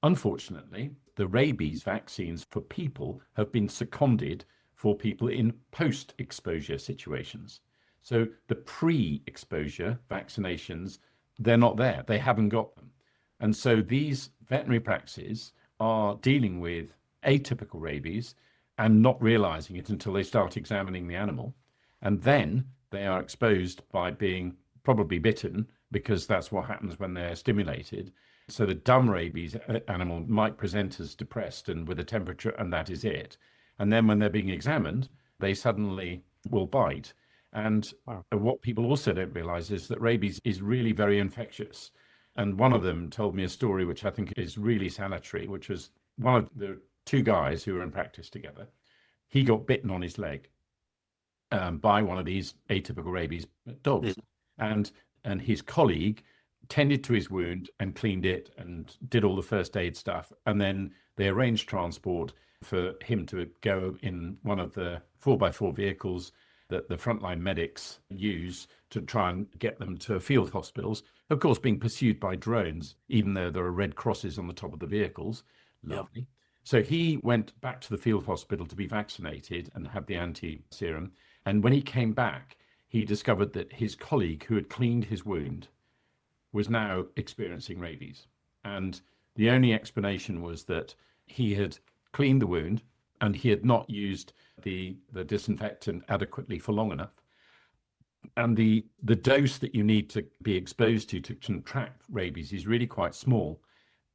Unfortunately, the rabies vaccines for people have been seconded for people in post-exposure situations. So the pre-exposure vaccinations, they're not there. They haven't got them. And so these veterinary practices are dealing with atypical rabies and not realizing it until they start examining the animal. And then they are exposed by being probably bitten, because that's what happens when they're stimulated. So the dumb rabies animal might present as depressed and with a temperature, and that is it. And then when they're being examined, they suddenly will bite. And what people also don't realize is that rabies is really very infectious. And one of them told me a story which I think is really salutary, which was one of the 2 guys who were in practice together. He got bitten on his leg by one of these atypical rabies dogs. And his colleague tended to his wound and cleaned it and did all the first aid stuff. And then they arranged transport for him to go in one of the 4x4 vehicles that the frontline medics use to try and get them to field hospitals, of course being pursued by drones, even though there are red crosses on the top of the vehicles. Lovely. Yep. So he went back to the field hospital to be vaccinated and have the anti-serum. And when he came back, he discovered that his colleague who had cleaned his wound was now experiencing rabies. And the only explanation was that he had cleaned the wound and he had not used the disinfectant adequately for long enough. And the dose that you need to be exposed to contract rabies is really quite small.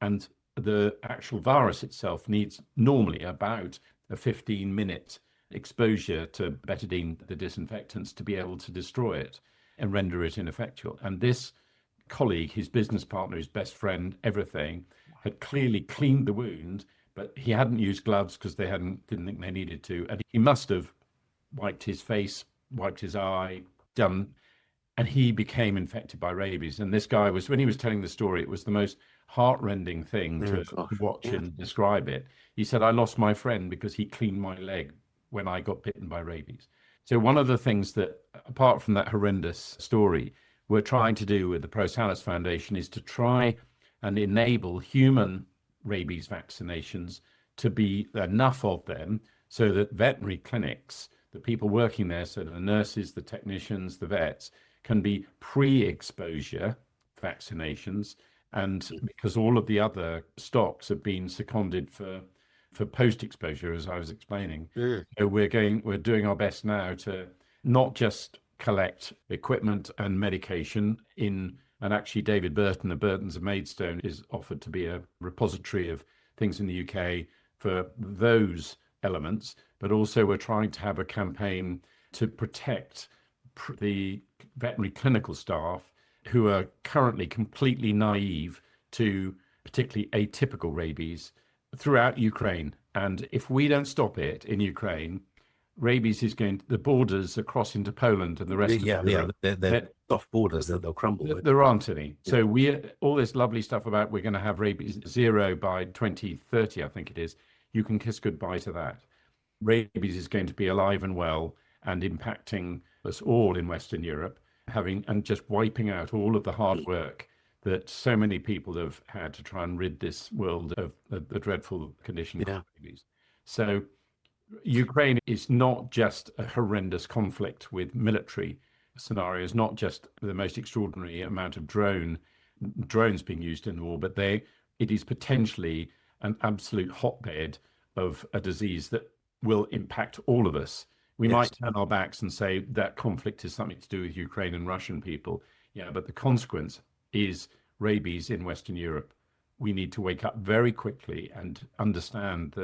And the actual virus itself needs normally about a 15-minute exposure to betadine, the disinfectants, to be able to destroy it and render it ineffectual. And this colleague, his business partner, his best friend, everything, had clearly cleaned the wound, but he hadn't used gloves because they didn't think they needed to. And he must have wiped his face, wiped his eye, and he became infected by rabies. And this guy when he was telling the story, it was the most heartrending thing to watch and describe it. He said, I lost my friend because he cleaned my leg when I got bitten by rabies. So one of the things that, apart from that horrendous story, we're trying to do with the ProSalus Foundation is to try and enable human rabies vaccinations to be enough of them so that veterinary clinics, the people working there, so the nurses, the technicians, the vets, can be pre-exposure vaccinations. And because all of the other stocks have been seconded for post-exposure, as I was explaining. So we're doing our best now to not just collect equipment and medication and actually David Burton of Burton's of Maidstone is offered to be a repository of things in the UK for those elements, but also we're trying to have a campaign to protect the veterinary clinical staff who are currently completely naive to particularly atypical rabies throughout Ukraine. And if we don't stop it in Ukraine, rabies is the borders across into Poland and the rest of Europe. They're soft borders, they'll crumble. There aren't any. So all this lovely stuff about we're going to have rabies zero by 2030, I think it is. You can kiss goodbye to that. Rabies is going to be alive and well and impacting us all in Western Europe, and just wiping out all of the hard work that so many people have had to try and rid this world of the dreadful condition of rabies. So Ukraine is not just a horrendous conflict with military scenarios, not just the most extraordinary amount of drones being used in the war, but it is potentially an absolute hotbed of a disease that will impact all of us. We might turn our backs and say that conflict is something to do with Ukraine and Russian people. Yeah, but the consequence is rabies in Western Europe. We need to wake up very quickly and understand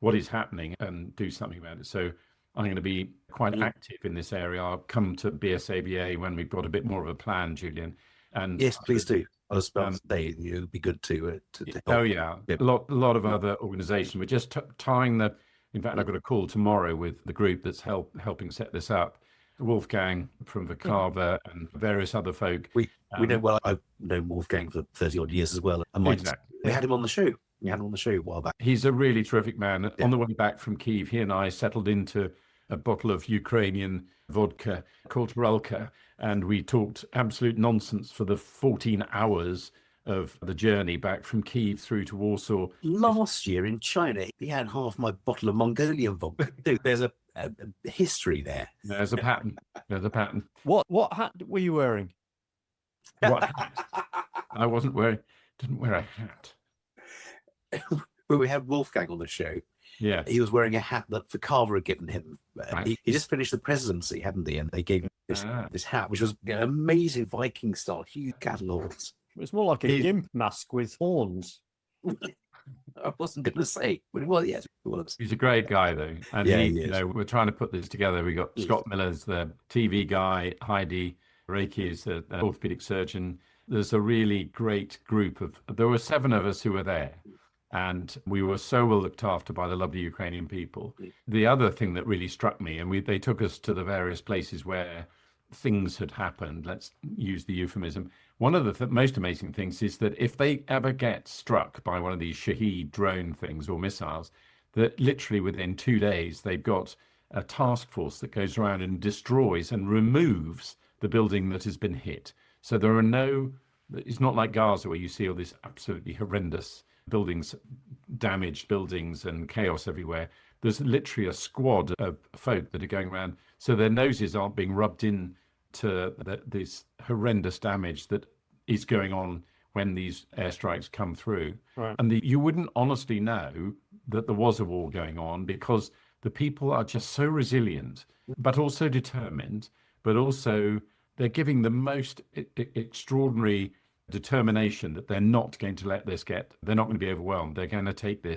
what is happening and do something about it. So I'm going to be quite active in this area. I'll come to BSABA when we've got a bit more of a plan, Julian. And yes, please do. I was about to say it would be good to help. Oh yeah, a lot of other organisations. We're just tying the. In fact, I've got a call tomorrow with the group that's helping set this up. Wolfgang from Vicava and various other folk. We know well. I've known Wolfgang for 30 odd years as well. And we had him on the show. We had him on the show a while back. He's a really terrific man. On the way back from Kyiv, he and I settled into a bottle of Ukrainian vodka called Ralka, and we talked absolute nonsense for the 14 hours of the journey back from Kyiv through to Warsaw. Last year in China, he had half my bottle of Mongolian vodka. There's a history there. There's a pattern. What hat were you wearing? What hat? I didn't wear a hat. When we had Wolfgang on the show, he was wearing a hat that Vicava had given him. He just finished the presidency, hadn't he? And they gave him this hat, which was an amazing Viking style, huge catalogs. It's more like a gimp mask with horns. I wasn't going to say, but well, yes, it was. He's a great guy, though, and we're trying to put this together. We got Scott Miller's the TV guy, Heidi Reiki is the orthopedic surgeon. There's a really great group there were 7 of us who were there, and we were so well looked after by the lovely Ukrainian people. The other thing that really struck me, and they took us to the various places where things had happened. Let's use the euphemism. One of the most amazing things is that if they ever get struck by one of these Shahed drone things or missiles, that literally within 2 days, they've got a task force that goes around and destroys and removes the building that has been hit. So there are it's not like Gaza where you see all these absolutely horrendous buildings, damaged buildings and chaos everywhere. There's literally a squad of folk that are going around, so their noses aren't being rubbed in to this horrendous damage that is going on when these airstrikes come through. Right. And you wouldn't honestly know that there was a war going on because the people are just so resilient, but also determined, but also they're giving the most extraordinary determination that they're not going to let this they're not going to be overwhelmed. They're going to take the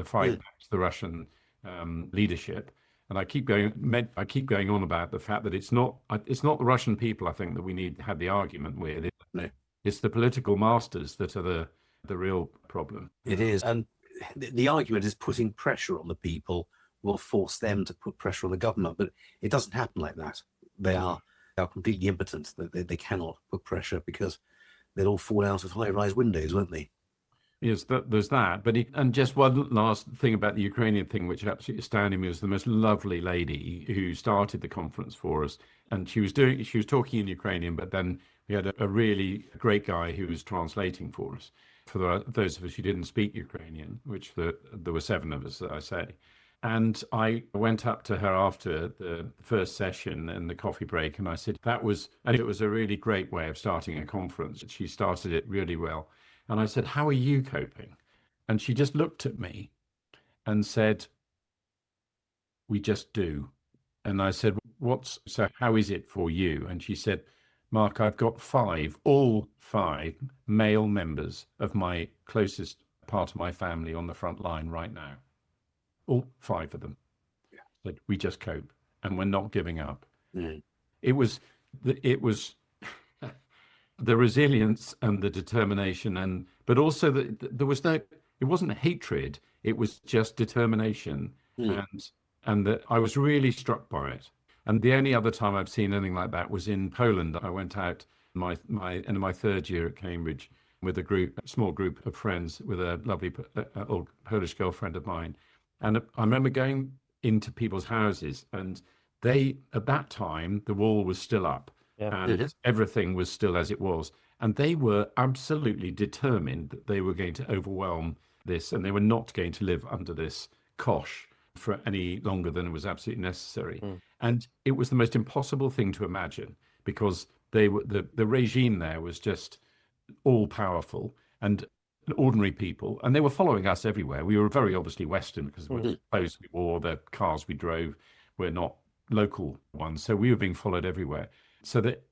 fight back to the Russian leadership. And I keep going on about the fact that it's not the Russian people, I think, that we need to have the argument with. No. It's the political masters that are the real problem. It is. And the argument is putting pressure on the people will force them to put pressure on the government. But it doesn't happen like that. They are completely impotent. They cannot put pressure because they'll all fall out of high-rise windows, won't they? Yes, there's that. And just one last thing about the Ukrainian thing, which absolutely astounded me, was the most lovely lady who started the conference for us. And she was talking in Ukrainian, but then we had a really great guy who was translating for us. For those of us who didn't speak Ukrainian, which there were 7 of us, that I say. And I went up to her after the first session and the coffee break, and I said, it was a really great way of starting a conference. She started it really well. And I said, how are you coping? And she just looked at me and said, we just do. And I said, so how is it for you? And she said, Mark, I've got all five male members of my closest part of my family on the front line right now. All 5 of them. Yeah. But we just cope and we're not giving up. Mm. It was the resilience and the determination, but also there was it wasn't hatred. It was just determination. And that I was really struck by it. And the only other time I've seen anything like that was in Poland. I went out in my 3rd year at Cambridge with a small group of friends with a lovely old Polish girlfriend of mine. And I remember going into people's houses, and at that time, the wall was still up, and everything was still as it was. And they were absolutely determined that they were going to overwhelm this, and they were not going to live under this cosh for any longer than it was absolutely necessary. And it was the most impossible thing to imagine, because the regime there was just all powerful and ordinary people, and they were following us everywhere. We were very obviously Western because the clothes we wore, the cars we drove were not local ones, so we were being followed everywhere.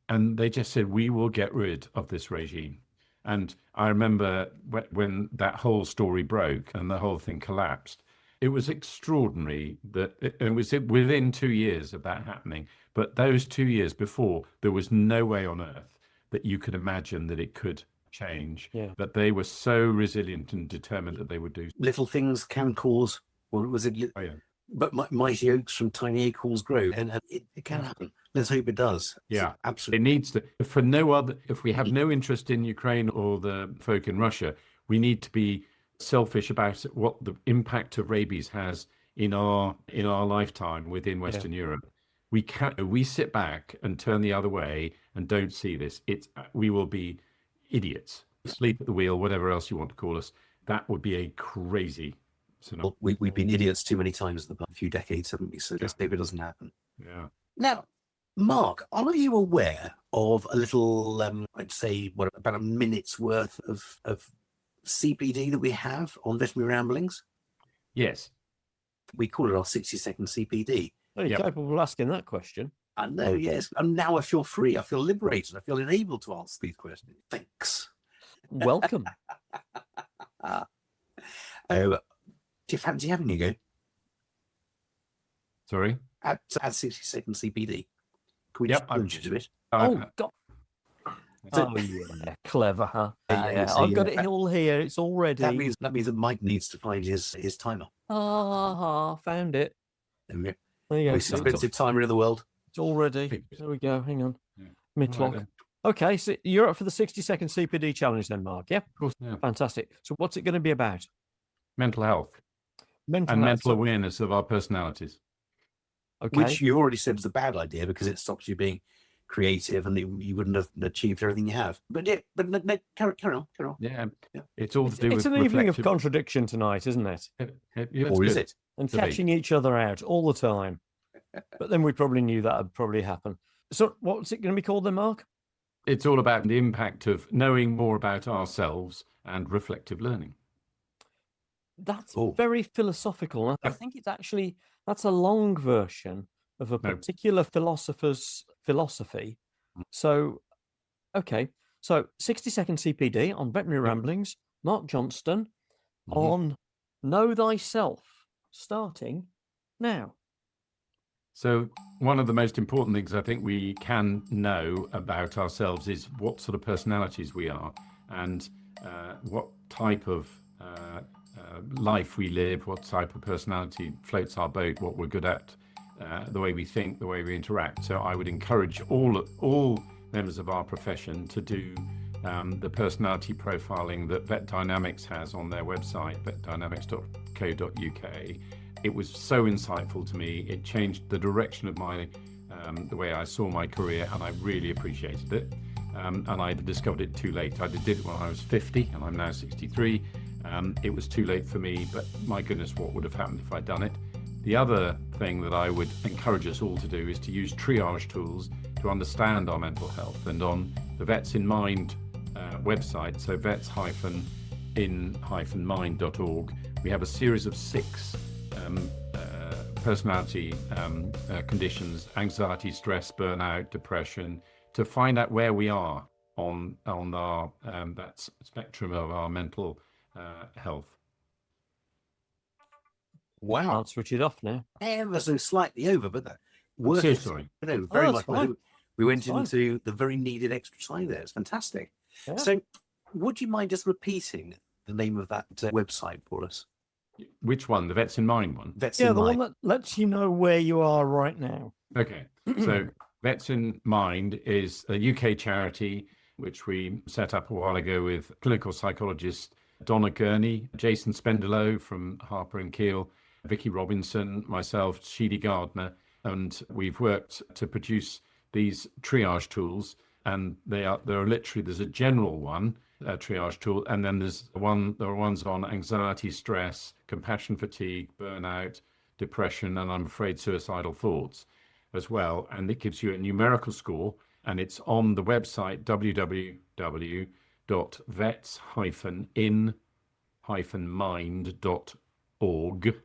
And they just said, we will get rid of this regime. And I remember when that whole story broke and the whole thing collapsed, it was extraordinary that it was within 2 years of that happening. But those 2 years before, there was no way on earth that you could imagine that it could change. That they were so resilient and determined that they would do. Little things can cause, what was it? But mighty oaks from tiny acorns grow, and it can happen. Let's hope it does. Yeah, absolutely. It needs to. If we have no interest in Ukraine or the folk in Russia, we need to be selfish about what the impact of rabies has in our lifetime within Western Europe. We sit back and turn the other way and don't see this. We will be idiots, sleep at the wheel, whatever else you want to call us. That would be a crazy scenario. Well, we've been idiots too many times in the past few decades, haven't we? So let's hope it doesn't happen. Yeah. Now, Mark, are you aware of a little, I'd say, about a minute's worth of CPD that we have on Veterinary Ramblings? Yes. We call it our 60-second CPD. Oh, you're capable of asking that question. I know, yes. And now I feel free. I feel liberated. I feel enabled to ask these questions. Thanks. Welcome. Do you fancy having a go? Sorry? At 60-second CPD. Can we just plunge into it? Oh, God. Yeah, clever, huh? I've got it all here. It's all ready. That means that Mike needs to find his timer. Found it. There we go. There you go. Most expensive timer in the world. It's all ready. There we go. Hang on. Yeah. Mid-clock. Right, okay, so you're up for the 60-second CPD challenge then, Mark, yeah? Of course. Yeah. Fantastic. So what's it going to be about? Mental health. Mental awareness of our personalities. Okay. Which you already said is a bad idea because it stops you being creative and you wouldn't have achieved everything you have. But no, carry on. Yeah. It's all to do with It's an evening of contradiction tonight, isn't it? Or is it? And catching each other out all the time. But then we probably knew that would probably happen. So what's it going to be called then, Mark? It's all about the impact of knowing more about ourselves and reflective learning. That's very philosophical. I think that's a long version of a particular philosopher's philosophy. So, okay. So 60-second CPD on Veterinary Ramblings, Mark Johnston on Know Thyself, starting now. So one of the most important things I think we can know about ourselves is what sort of personalities we are and type of life we live, what type of personality floats our boat, what we're good at, the way we think, the way we interact. So I would encourage all members of our profession to do the personality profiling that Vet Dynamics has on their website, vetdynamics.co.uk. It was so insightful to me. It changed the direction of my the way I saw my career, and I really appreciated it. And I discovered it too late. I did it when I was 50, and I'm now 63. It was too late for me, but my goodness, what would have happened if I'd done it? The other thing that I would encourage us all to do is to use triage tools to understand our mental health. And on the Vets in Mind website, so vets-in-mind.org, we have a series of 6 personality conditions: anxiety, stress, burnout, depression, to find out where we are on our that spectrum of our mental health. Wow. I'll switch it off now. Ever so slightly over, but that works. So sorry. No, very much. Fine. We went into the very needed extra time there. It's fantastic. Yeah. So, would you mind just repeating the name of that website for us? Which one? The Vets in Mind one? Vets Yeah, in the Mind. one that lets you know where you are right now. Okay. So Vets in Mind is a UK charity which we set up a while ago with clinical psychologist Donna Gurney, Jason Spendelow from Harper and Keel, Vicky Robinson, myself, Sheedy Gardner, and we've worked to produce these triage tools. And there are literally, there's a general one, a triage tool, and then there are ones on anxiety, stress, compassion fatigue, burnout, depression, and I'm afraid suicidal thoughts as well. And it gives you a numerical score, and it's on the website www.vets-in-mind.org.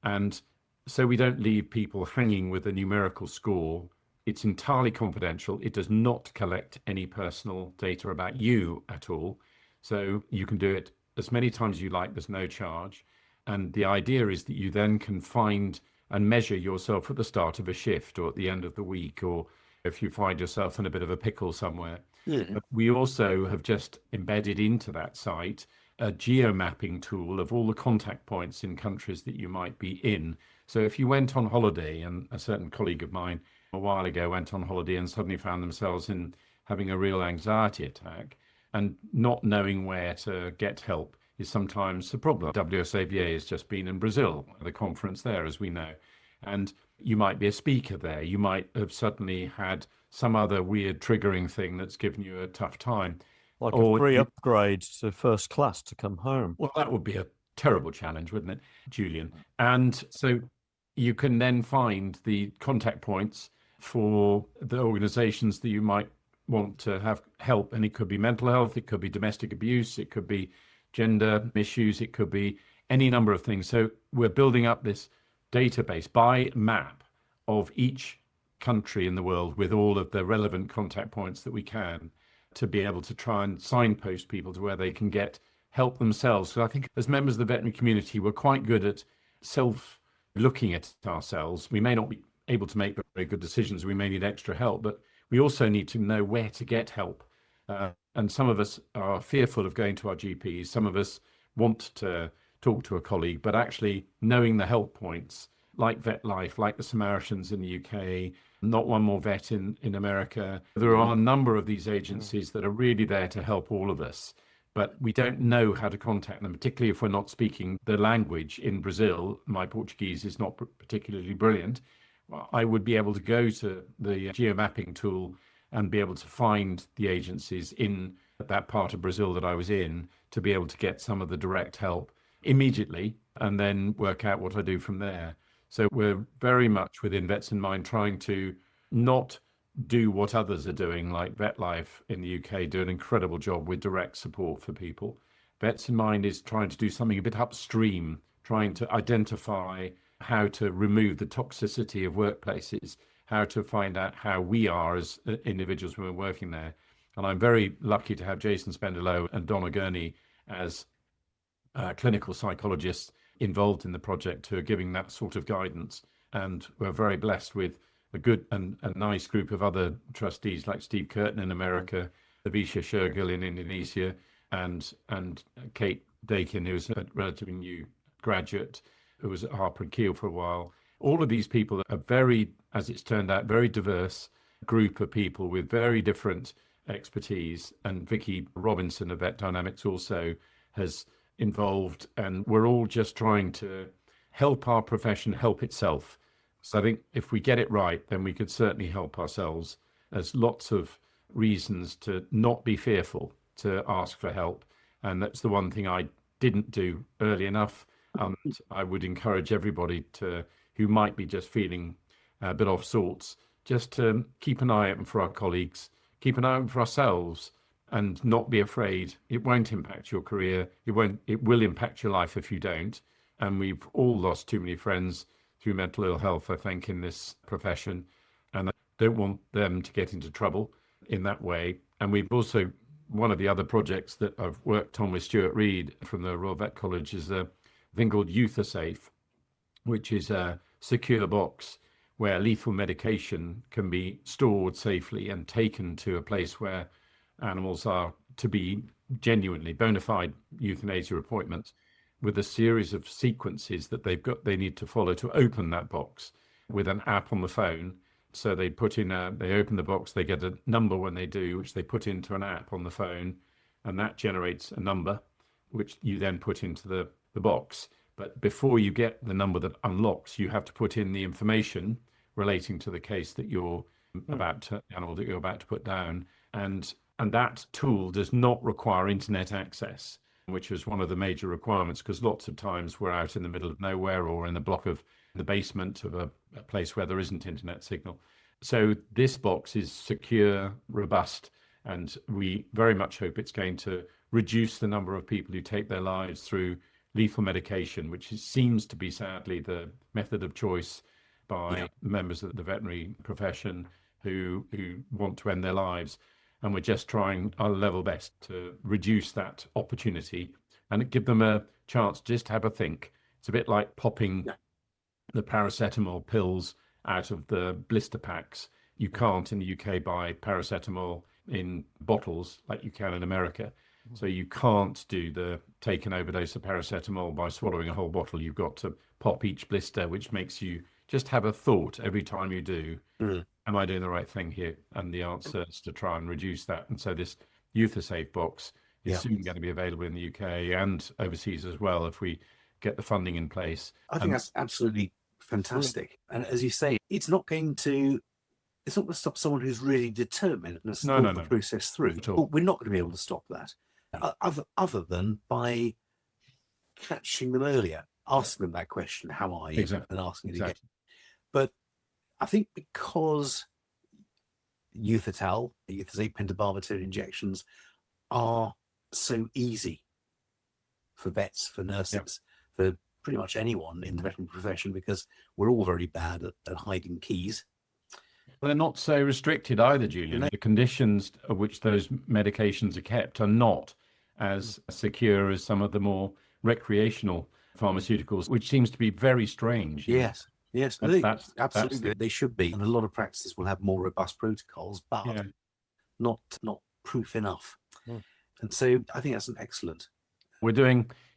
And so we don't leave people hanging with a numerical score. It's entirely confidential. It does not collect any personal data about you at all. So you can do it as many times as you like. There's no charge. And the idea is that you then can find and measure yourself at the start of a shift or at the end of the week, or if you find yourself in a bit of a pickle somewhere. But we also have just embedded into that site a geo-mapping tool of all the contact points in countries that you might be in. So if you went on holiday, and a certain colleague of mine a while ago went on holiday and suddenly found themselves in having a real anxiety attack, and not knowing where to get help is sometimes a problem. WSAVA has just been in Brazil at a conference there, as we know, and you might be a speaker there. You might have suddenly had some other weird triggering thing that's given you a tough time. Like a free upgrade to first class to come home. Well, that would be a terrible challenge, wouldn't it, Julian? And so you can then find the contact points for the organizations that you might want to have help. And it could be mental health, it could be domestic abuse, it could be gender issues, it could be any number of things. So we're building up this database by map of each country in the world with all of the relevant contact points that we can, to be able to try and signpost people to where they can get help themselves. So I think as members of the veterinary community, we're quite good at looking at ourselves. We may not be able to make very good decisions. We may need extra help, but we also need to know where to get help. And some of us are fearful of going to our GPs. Some of us want to talk to a colleague, but actually knowing the help points, like Vet Life, like the Samaritans in the UK, Not One More Vet in America. There are a number of these agencies that are really there to help all of us, but we don't know how to contact them, particularly if we're not speaking the language. In Brazil, my Portuguese is not particularly brilliant. I would be able to go to the geomapping tool and be able to find the agencies in that part of Brazil that I was in, to be able to get some of the direct help immediately and then work out what I do from there. So we're very much within Vets in Mind trying to not do what others are doing, like Vet Life in the UK do an incredible job with direct support for people. Vets in Mind is trying to do something a bit upstream, trying to identify how to remove the toxicity of workplaces, how to find out how we are as individuals when we're working there. And I'm very lucky to have Jason Spendelow and Donna Gurney as clinical psychologists involved in the project, who are giving that sort of guidance. And we're very blessed with a good and a nice group of other trustees like Steve Curtin in America, Avisha Shergill in Indonesia, and Kate Dakin, who was a relatively new graduate, who was at Harper and Keel for a while. All of these people are very, as it's turned out, very diverse group of people with very different expertise. And Vicky Robinson of Vet Dynamics also has involved, and we're all just trying to help our profession help itself. So I think if we get it right, then we could certainly help ourselves. There's lots of reasons to not be fearful, to ask for help. And that's the one thing I didn't do early enough. And I would encourage everybody who might be just feeling a bit off sorts, just to keep an eye out for our colleagues, keep an eye out for ourselves, and not be afraid. It won't impact your career. It will impact your life if you don't. And we've all lost too many friends through mental ill health, I think, in this profession. And I don't want them to get into trouble in that way. And we've also, one of the other projects that I've worked on with Stuart Reid from the Royal Vet College is a thing called EuthASafe, which is a secure box where lethal medication can be stored safely and taken to a place where animals are to be genuinely bona fide euthanasia appointments, with a series of sequences that they need to follow to open that box with an app on the phone. So they open the box, they get a number when they do, which they put into an app on the phone, and that generates a number, which you then put into the box. But before you get the number that unlocks, you have to put in the information relating to the case that the animal that you're about to put down. And that tool does not require internet access, which is one of the major requirements, because lots of times we're out in the middle of nowhere or in the basement of a place where there isn't internet signal. So this box is secure, robust, and we very much hope it's going to reduce the number of people who take their lives through lethal medication, which seems to be sadly the method of choice by members of the veterinary profession who want to end their lives. And we're just trying our level best to reduce that opportunity and give them a chance just to have a think. It's a bit like popping the paracetamol pills out of the blister packs. You can't in the UK buy paracetamol in bottles like you can in America. So you can't take an overdose of paracetamol by swallowing a whole bottle. You've got to pop each blister, which makes you just have a thought every time you do. Am I doing the right thing here? And the answer is to try and reduce that. And so this EuthASafe box is soon going to be available in the UK and overseas as well if we get the funding in place. I think that's absolutely fantastic. And as you say, it's not going to stop someone who's really determined and has thought the process through. But we're not going to be able to stop that other than by catching them earlier, asking them that question, how are you? And asking it again. But I think because EuthATAL, EuthASafe pentobarbital injections, are so easy for vets, for nurses, for pretty much anyone in the veterinary profession, because we're all very bad at hiding keys. Well, they're not so restricted either, Julian. The conditions of which those medications are kept are not as secure as some of the more recreational pharmaceuticals, which seems to be very strange. Yes, absolutely. They should be. And a lot of practices will have more robust protocols, but not proof enough. And so I think that's an excellent.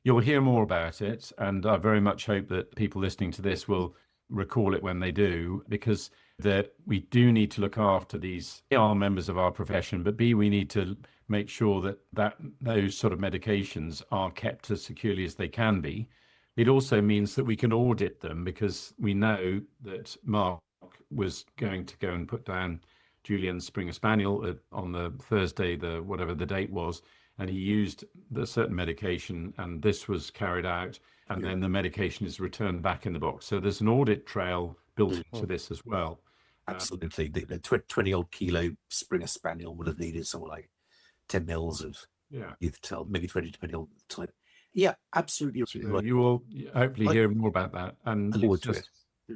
You'll hear more about it. And I very much hope that people listening to this will recall it when they do, because that we do need to look after these. They are members of our profession, but B, we need to make sure that those sort of medications are kept as securely as they can be. It also means that we can audit them, because we know that Mark was going to go and put down Julian's Springer Spaniel on the Thursday, whatever the date was, and he used the certain medication, and this was carried out, and then the medication is returned back in the box. So there's an audit trail built into this as well. Absolutely. The 20-odd kilo Springer Spaniel would have needed something like 10 mils of EuthATAL, maybe 20 depending on the type. Yeah, absolutely. So you will hopefully hear more about that. And it's just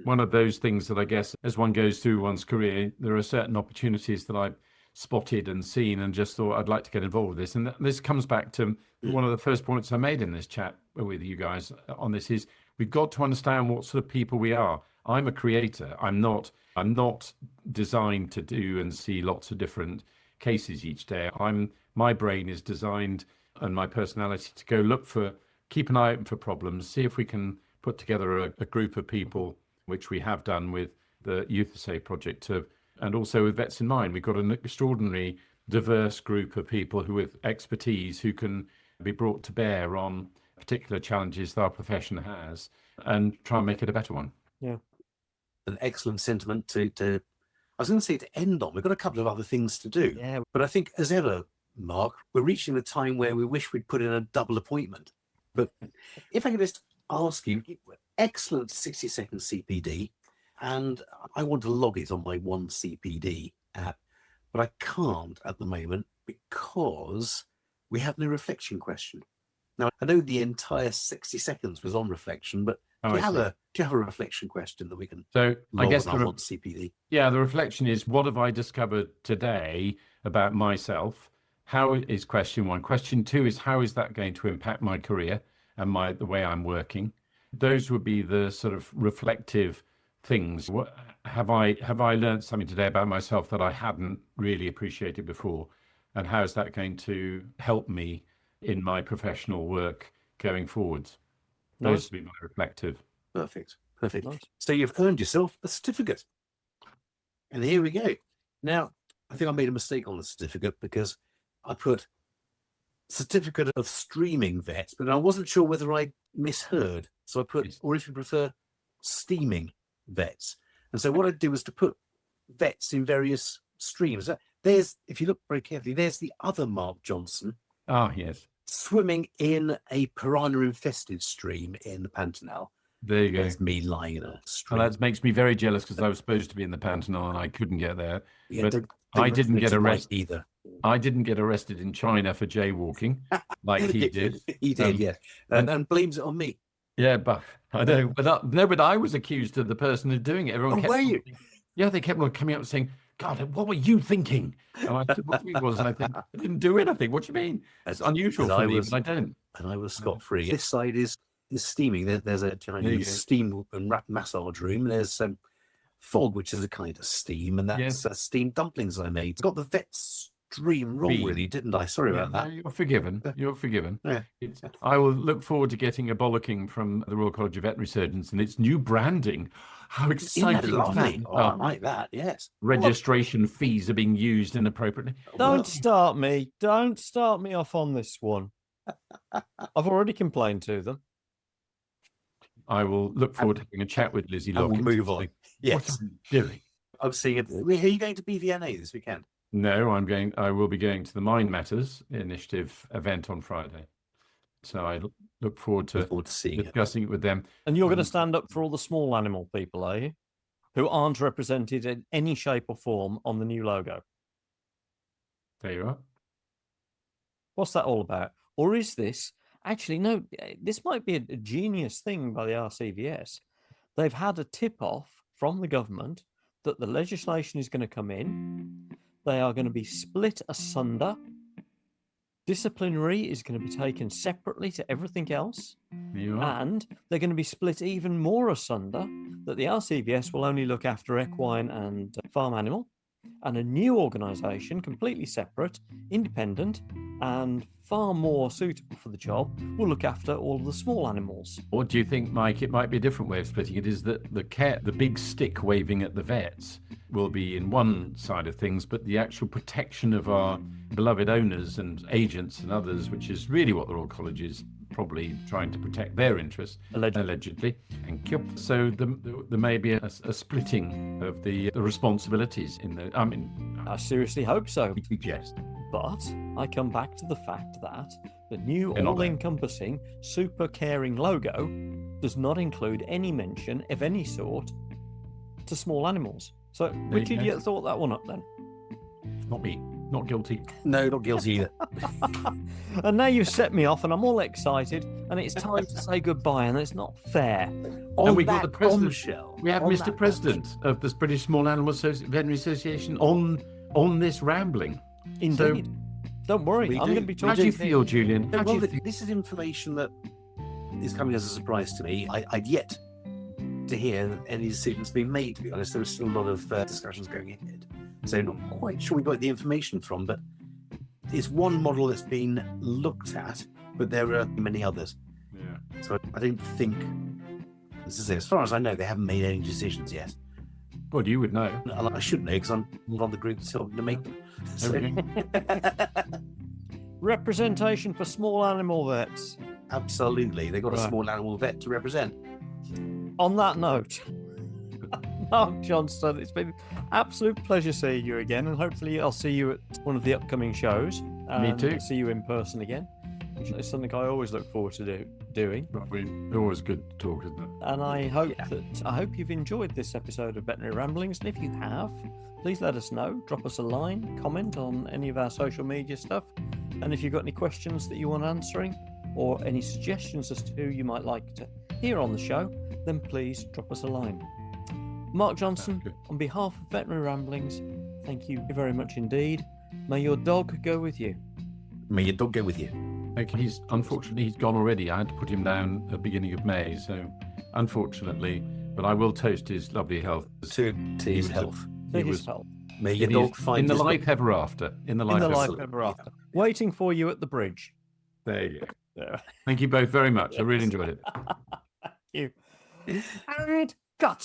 one of those things that I guess as one goes through one's career, there are certain opportunities that I've spotted and seen and just thought I'd like to get involved with this. And this comes back to one of the first points I made in this chat with you guys on this is we've got to understand what sort of people we are. I'm a creator. I'm not designed to do and see lots of different cases each day. My brain is designed and my personality to go keep an eye open for problems, see if we can put together a group of people, which we have done with the Youth Safe project, and also with Vets in Mind. We've got an extraordinary diverse group of people who with expertise who can be brought to bear on particular challenges that our profession has and try and make it a better one. Yeah. An excellent sentiment to I was going to say to end on. We've got a couple of other things to do. Yeah. But I think, as ever, Mark, we're reaching the time where we wish we'd put in a double appointment. But if I could just ask you, excellent 60-second CPD, and I want to log it on my One CPD app, but I can't at the moment because we have no reflection question. Now, I know the entire 60 seconds was on reflection, but do you have a reflection question that we can So I guess on One CPD? Yeah, the reflection is, what have I discovered today about myself? How is question one. Question two is, how is that going to impact my career and the way I'm working? Those would be the sort of reflective things. What have I learned something today about myself that I hadn't really appreciated before? And how is that going to help me in my professional work going forwards? Those would be my reflective. Perfect. Perfect. Nice. So you've earned yourself a certificate. And here we go. Now, I think I made a mistake on the certificate because I put certificate of streaming vets, but I wasn't sure whether I misheard. So I put, or if you prefer, steaming vets. And so what I did was to put vets in various streams. There's, if you look very carefully, there's the other Mark Johnston. Ah, yes. Swimming in a piranha-infested stream in the Pantanal. There you go. There's me lying in a stream. Well, that makes me very jealous because I was supposed to be in the Pantanal and I couldn't get there. Yeah, but don't I didn't get arrested either. I didn't get arrested in China for jaywalking like he did. He did, yeah. And blames it on me. Yeah, but I know. But I was accused of the person who's doing it. Everyone Were you? Yeah, they kept on coming up and saying, God, what were you thinking? And I said, what it was, and I think, I didn't do anything. What do you mean? It's unusual for me, but I don't. And I was scot-free. This side is steaming. There's a Chinese steam and massage room. There's fog, which is a kind of steam, and that's steamed dumplings I made. Got the Vetstream wrong, really, didn't I? Sorry about that. No, you're forgiven. You're forgiven. Yeah. I will look forward to getting a bollocking from the Royal College of Veterinary Surgeons and its new branding. How exciting is that? Oh, I like that, yes. Registration fees are being used inappropriately. Don't start me. Don't start me off on this one. I've already complained to them. I will look forward to having a chat with Lizzie Lockett. Lockett. We'll move on. Yes. What are you doing? I'm seeing it. Are you going to BVNA this weekend? No, I will be going to the Mind Matters Initiative event on Friday. So I look forward to seeing discussing it with them. And you're going to stand up for all the small animal people, are you? Who aren't represented in any shape or form on the new logo. There you are. What's that all about? Or is this actually, no, this might be a genius thing by the RCVS. They've had a tip-off from the government that the legislation is going to come in. They are going to be split asunder. Disciplinary is going to be taken separately to everything else. And they're going to be split even more asunder, that the RCVS will only look after equine and farm animal, and a new organisation, completely separate, independent, and far more suitable for the job, will look after all of the small animals. Or do you think, Mike, it might be a different way of splitting it, is that the big stick waving at the vets will be in one side of things, but the actual protection of our beloved owners and agents and others, which is really what the Royal College is probably trying to protect their interests, allegedly. Thank you. So there may be a splitting of the responsibilities in the. I seriously hope so. Yes. But I come back to the fact that the new all-encompassing, super caring logo does not include any mention of any sort to small animals. So which idiot thought that one up then? Not me. Not guilty. No, not guilty either. And now you've set me off and I'm all excited and it's time to say goodbye and it's not fair. And we got the president. We have Mr. President of the British Small Animal Veterinary Association on this rambling. Indeed. So, don't worry, I'm going to be talking. How do you feel, Julian? This is information that is coming as a surprise to me. I'd yet to hear any decisions being made, to be honest. There are still a lot of discussions going ahead. So I'm not quite sure we got the information from, but it's one model that's been looked at, but there are many others. Yeah. So I don't think, as far as I know, they haven't made any decisions yet. Well, you would know. And I should know because I'm not on the group that's helping to make them. So, Representation for small animal vets. absolutely, they've got a Right. small animal vet to represent. On that note, Mark Johnston, it's been an absolute pleasure seeing you again, and hopefully I'll see you at one of the upcoming shows. Me too. See you in person again, which is something I always look forward to doing. Always good to talk, isn't it? And I hope you've enjoyed this episode of Veterinary Ramblings. And if you have, please let us know. Drop us a line, comment on any of our social media stuff. And if you've got any questions that you want answering, or any suggestions as to who you might like to hear on the show, then please drop us a line. Mark Johnston, on behalf of Veterinary Ramblings, thank you very much indeed. May your dog go with you. May your dog go with you. Okay, unfortunately he's gone already. I had to put him down at the beginning of May, so unfortunately, but I will toast his lovely health. To his health. May your dog find in the his life ever after. In the life ever after. Waiting for you at the bridge. There you go. Thank you both very much. I really enjoyed it. Thank you. And cut.